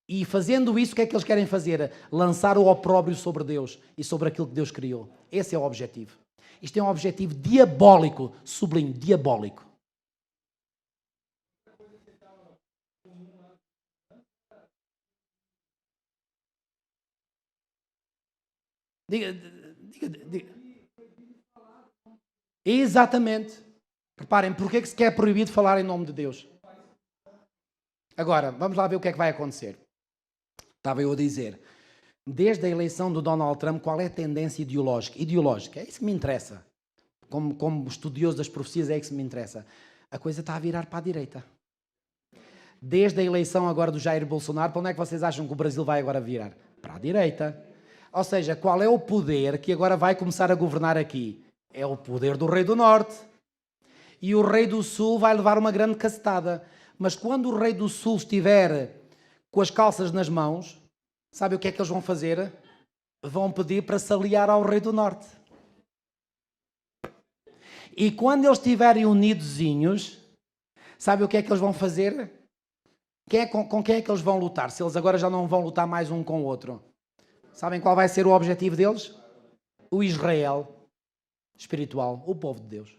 E fazendo isso, o que é que eles querem fazer? Lançar o opróbrio sobre Deus e sobre aquilo que Deus criou. Esse é o objetivo. Isto é um objetivo diabólico, sublime, diabólico. Diga. Exatamente. Reparem, porque é que se quer proibido falar em nome de Deus? Agora, vamos lá ver o que é que vai acontecer. Estava eu a dizer, desde a eleição do Donald Trump, qual é a tendência ideológica? Ideológica, é isso que me interessa. Como estudioso das profecias, é isso que me interessa. A coisa está a virar para a direita. Desde a eleição agora do Jair Bolsonaro, para onde é que vocês acham que o Brasil vai agora virar? Para a direita. Ou seja, qual é o poder que agora vai começar a governar aqui? É o poder do Rei do Norte. E o Rei do Sul vai levar uma grande cacetada. Mas quando o Rei do Sul estiver com as calças nas mãos, sabe o que é que eles vão fazer? Vão pedir para se aliar ao Rei do Norte. E quando eles estiverem unidozinhos, sabe o que é que eles vão fazer? Com quem é que eles vão lutar? Se eles agora já não vão lutar mais um com o outro. Sabem qual vai ser o objetivo deles? O Israel espiritual, o povo de Deus.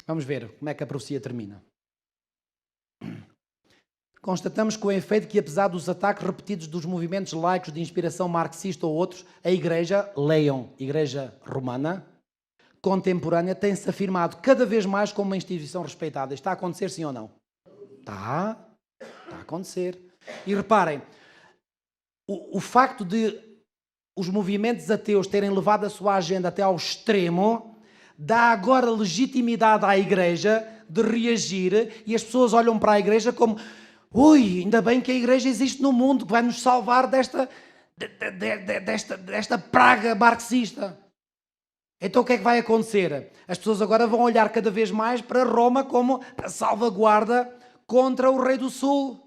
Vamos ver como é que a profecia termina. Constatamos com efeito que, apesar dos ataques repetidos dos movimentos laicos de inspiração marxista ou outros, a Igreja, leiam, Igreja Romana, contemporânea, tem-se afirmado cada vez mais como uma instituição respeitada. Está a acontecer, sim ou não? Está a acontecer. E reparem, o facto de os movimentos ateus terem levado a sua agenda até ao extremo, dá agora legitimidade à Igreja de reagir, e as pessoas olham para a Igreja como: ui, ainda bem que a Igreja existe no mundo, que vai nos salvar desta praga marxista. Então o que é que vai acontecer? As pessoas agora vão olhar cada vez mais para Roma como a salvaguarda contra o Rei do Sul.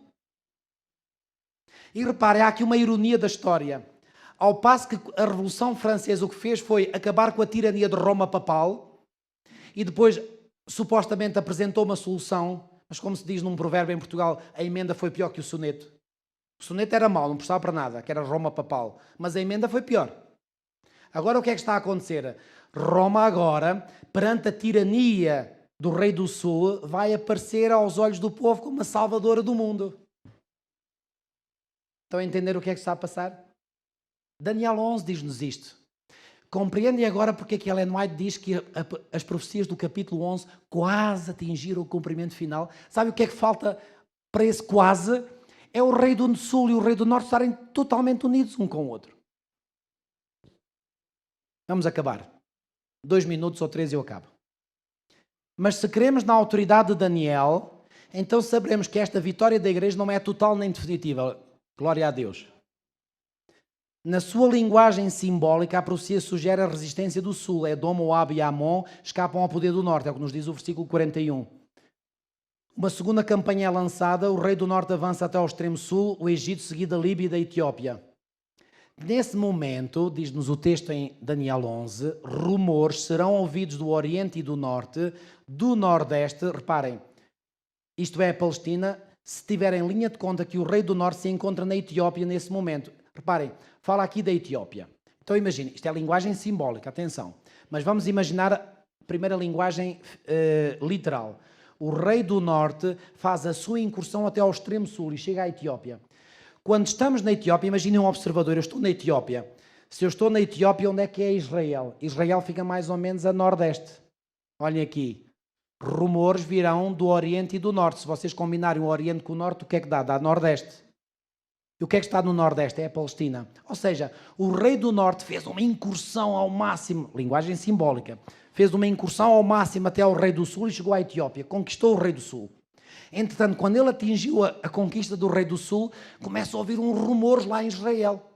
E reparem, há aqui uma ironia da história. Ao passo que a Revolução Francesa o que fez foi acabar com a tirania de Roma papal e depois supostamente apresentou uma solução, mas como se diz num provérbio em Portugal, a emenda foi pior que o soneto. O soneto era mau, não prestava para nada, que era Roma papal, mas a emenda foi pior. Agora o que é que está a acontecer? Roma agora, perante a tirania do Rei do Sul, vai aparecer aos olhos do povo como a salvadora do mundo. Estão a entender o que é que está a passar? Daniel 11 diz-nos isto. Compreendem agora porque é que Ellen White diz que as profecias do capítulo 11 quase atingiram o cumprimento final? Sabe o que é que falta para esse quase? É o Rei do Sul e o Rei do Norte estarem totalmente unidos um com o outro. Vamos acabar. 2 minutos ou 3 eu acabo. Mas se queremos na autoridade de Daniel, então saberemos que esta vitória da Igreja não é total nem definitiva. Glória a Deus. Na sua linguagem simbólica, a profecia sugere a resistência do Sul. Edom, Moab e Amon escapam ao poder do Norte, é o que nos diz o versículo 41. Uma segunda campanha é lançada, o rei do Norte avança até ao extremo Sul, o Egito, seguido da Líbia e da Etiópia. Nesse momento, diz-nos o texto em Daniel 11, rumores serão ouvidos do Oriente e do Norte, do Nordeste, reparem, isto é a Palestina, se tiver em linha de conta que o rei do Norte se encontra na Etiópia nesse momento. Reparem, fala aqui da Etiópia. Então imaginem, isto é linguagem simbólica, atenção. Mas vamos imaginar a primeira linguagem literal. O rei do Norte faz a sua incursão até ao extremo Sul e chega à Etiópia. Quando estamos na Etiópia, imaginem um observador, eu estou na Etiópia. Se eu estou na Etiópia, onde é que é Israel? Israel fica mais ou menos a nordeste. Olhem aqui. Rumores virão do Oriente e do Norte. Se vocês combinarem o Oriente com o Norte, o que é que dá? Dá nordeste. E o que é que está no Nordeste? É a Palestina. Ou seja, o rei do Norte fez uma incursão ao máximo, linguagem simbólica, fez uma incursão ao máximo até ao rei do Sul e chegou à Etiópia, conquistou o rei do Sul. Entretanto, quando ele atingiu a conquista do rei do Sul, começa a ouvir uns rumores lá em Israel.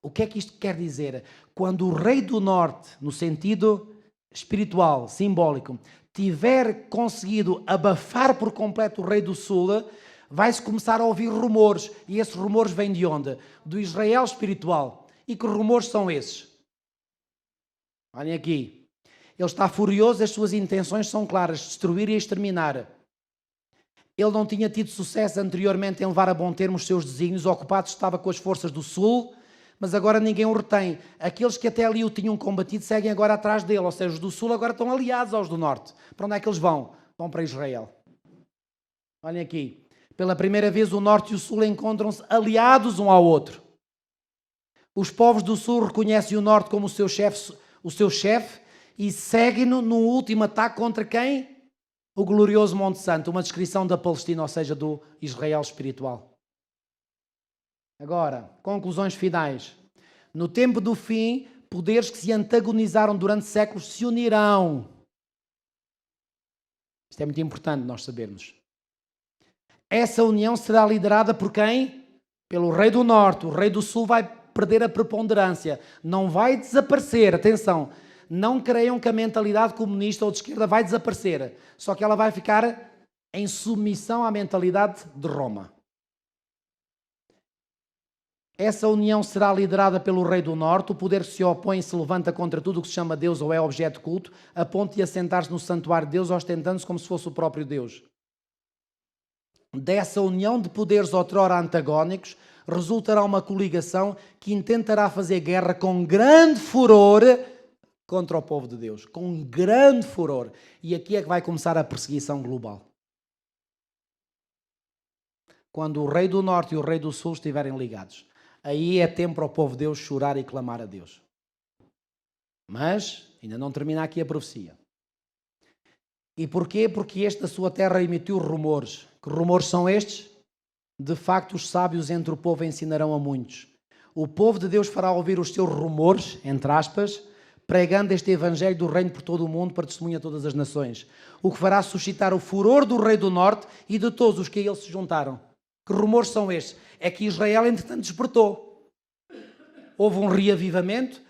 O que é que isto quer dizer? Quando o rei do Norte, no sentido espiritual, simbólico, tiver conseguido abafar por completo o rei do Sul, vai-se começar a ouvir rumores. E esses rumores vêm de onde? Do Israel espiritual. E que rumores são esses? Olhem aqui. Ele está furioso, as suas intenções são claras, destruir e exterminar. Ele não tinha tido sucesso anteriormente em levar a bom termo os seus desígnios, ocupado estava com as forças do Sul, mas agora ninguém o retém. Aqueles que até ali o tinham combatido seguem agora atrás dele, ou seja, os do Sul agora estão aliados aos do Norte. Para onde é que eles vão? Vão para Israel. Olhem aqui. Pela primeira vez o Norte e o Sul encontram-se aliados um ao outro. Os povos do Sul reconhecem o Norte como o seu chefe e seguem-no no último ataque contra quem? O glorioso Monte Santo, uma descrição da Palestina, ou seja, do Israel espiritual. Agora, conclusões finais. No tempo do fim, poderes que se antagonizaram durante séculos se unirão. Isto é muito importante nós sabermos. Essa união será liderada por quem? Pelo rei do Norte. O rei do Sul vai perder a preponderância. Não vai desaparecer, atenção. Não creiam que a mentalidade comunista ou de esquerda vai desaparecer. Só que ela vai ficar em submissão à mentalidade de Roma. Essa união será liderada pelo rei do Norte. O poder que se opõe se levanta contra tudo o que se chama Deus ou é objeto de culto, a ponto de assentar-se no santuário de Deus, ostentando-se como se fosse o próprio Deus. Dessa união de poderes outrora antagónicos, resultará uma coligação que intentará fazer guerra com grande furor contra o povo de Deus, com um grande furor. E aqui é que vai começar a perseguição global. Quando o rei do norte e o rei do sul estiverem ligados. Aí é tempo para o povo de Deus chorar e clamar a Deus. Mas ainda não termina aqui a profecia. E porquê? Porque este da sua terra emitiu rumores. Que rumores são estes? De facto, os sábios entre o povo ensinarão a muitos. O povo de Deus fará ouvir os seus rumores, entre aspas, pregando este evangelho do reino por todo o mundo para testemunhar a todas as nações. O que fará suscitar o furor do rei do norte e de todos os que a ele se juntaram. Que rumores são estes? É que Israel, entretanto, despertou. Houve um reavivamento,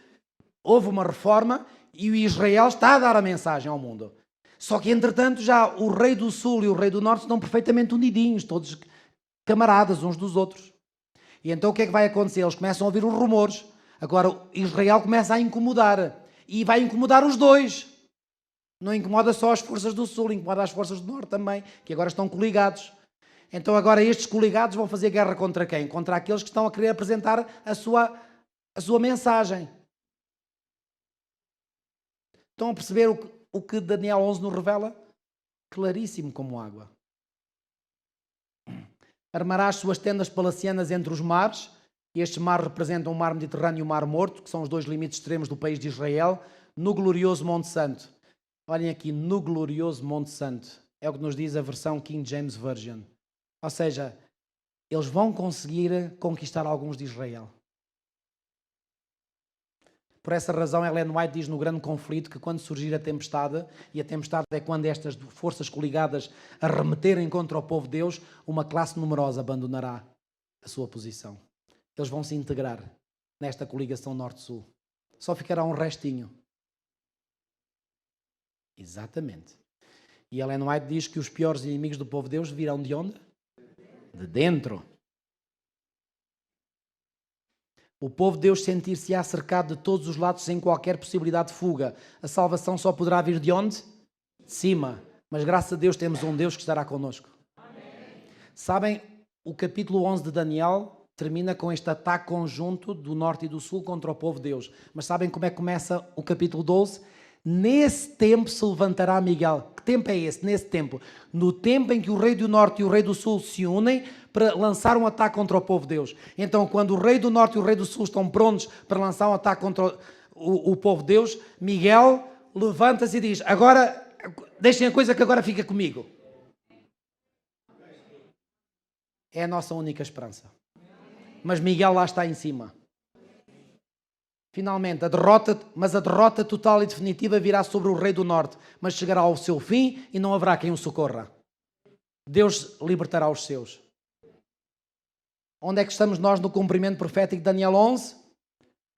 houve uma reforma e o Israel está a dar a mensagem ao mundo. Só que, entretanto, já o rei do sul e o rei do norte estão perfeitamente unidinhos, todos camaradas uns dos outros. E então o que é que vai acontecer? Eles começam a ouvir os rumores. Agora Israel começa a incomodar. E vai incomodar os dois. Não incomoda só as forças do sul, incomoda as forças do norte também, que agora estão coligados. Então agora estes coligados vão fazer guerra contra quem? Contra aqueles que estão a querer apresentar a sua mensagem. Estão a perceber o que Daniel 11 nos revela? Claríssimo como água. Armará as suas tendas palacianas entre os mares. Estes mares representam o mar Mediterrâneo e o mar Morto, que são os dois limites extremos do país de Israel, no glorioso Monte Santo. Olhem aqui, no glorioso Monte Santo. É o que nos diz a versão King James Version. Ou seja, eles vão conseguir conquistar alguns de Israel. Por essa razão, Ellen White diz no grande conflito que quando surgir a tempestade, e a tempestade é quando estas forças coligadas arremeterem contra o povo de Deus, uma classe numerosa abandonará a sua posição. Eles vão se integrar nesta coligação norte-sul. Só ficará um restinho. Exatamente. E Ellen White diz que os piores inimigos do povo de Deus virão de onde? De dentro. O povo de Deus sentir-se-á cercado de todos os lados sem qualquer possibilidade de fuga. A salvação só poderá vir de onde? De cima. Mas graças a Deus temos um Deus que estará connosco. Amém. Sabem, o capítulo 11 de Daniel termina com este ataque conjunto do norte e do sul contra o povo de Deus. Mas sabem como é que começa o capítulo 12? Nesse tempo se levantará Miguel. Que tempo é esse? Nesse tempo. No tempo em que o rei do norte e o rei do sul se unem para lançar um ataque contra o povo de Deus. Então, quando o rei do norte e o rei do sul estão prontos para lançar um ataque contra o povo de Deus, Miguel levanta-se e diz: agora, deixem a coisa que agora fica comigo. É a nossa única esperança. Mas Miguel lá está em cima. Finalmente, a derrota total e definitiva virá sobre o rei do norte, mas chegará ao seu fim e não haverá quem o socorra. Deus libertará os seus. Onde é que estamos nós no cumprimento profético de Daniel 11?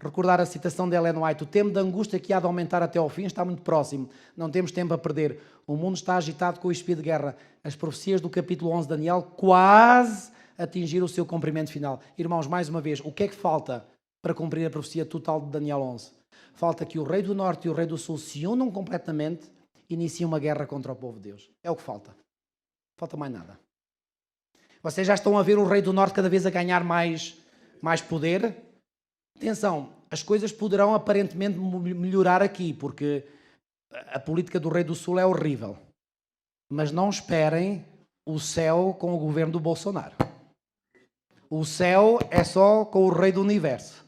Recordar a citação de Ellen White: o tempo de angústia que há de aumentar até ao fim está muito próximo. Não temos tempo a perder. O mundo está agitado com o espírito de guerra. As profecias do capítulo 11 de Daniel quase atingiram o seu cumprimento final. Irmãos, mais uma vez, o que é que falta para cumprir a profecia total de Daniel 11? Falta que o rei do norte e o rei do sul se unam completamente e iniciem uma guerra contra o povo de Deus. É o que falta. Falta mais nada. Vocês já estão a ver o rei do norte cada vez a ganhar mais poder? Atenção, as coisas poderão aparentemente melhorar aqui, porque a política do rei do sul é horrível. Mas não esperem o céu com o governo do Bolsonaro. O céu é só com o rei do universo.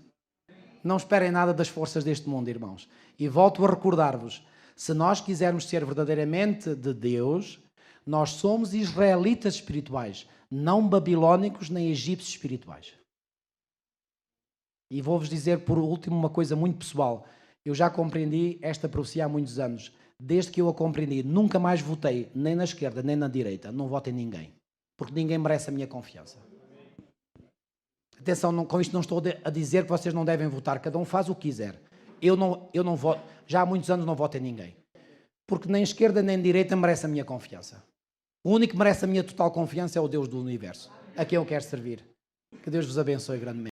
Não esperem nada das forças deste mundo, irmãos. E volto a recordar-vos, se nós quisermos ser verdadeiramente de Deus, nós somos israelitas espirituais, não babilónicos nem egípcios espirituais. E vou-vos dizer por último uma coisa muito pessoal. Eu já compreendi esta profecia há muitos anos. Desde que eu a compreendi, nunca mais votei nem na esquerda nem na direita. Não voto em ninguém. Porque ninguém merece a minha confiança. Atenção, com isto não estou a dizer que vocês não devem votar. Cada um faz o que quiser. Eu não voto. Já há muitos anos não voto em ninguém. Porque nem esquerda nem direita merece a minha confiança. O único que merece a minha total confiança é o Deus do universo, a quem eu quero servir. Que Deus vos abençoe grandemente.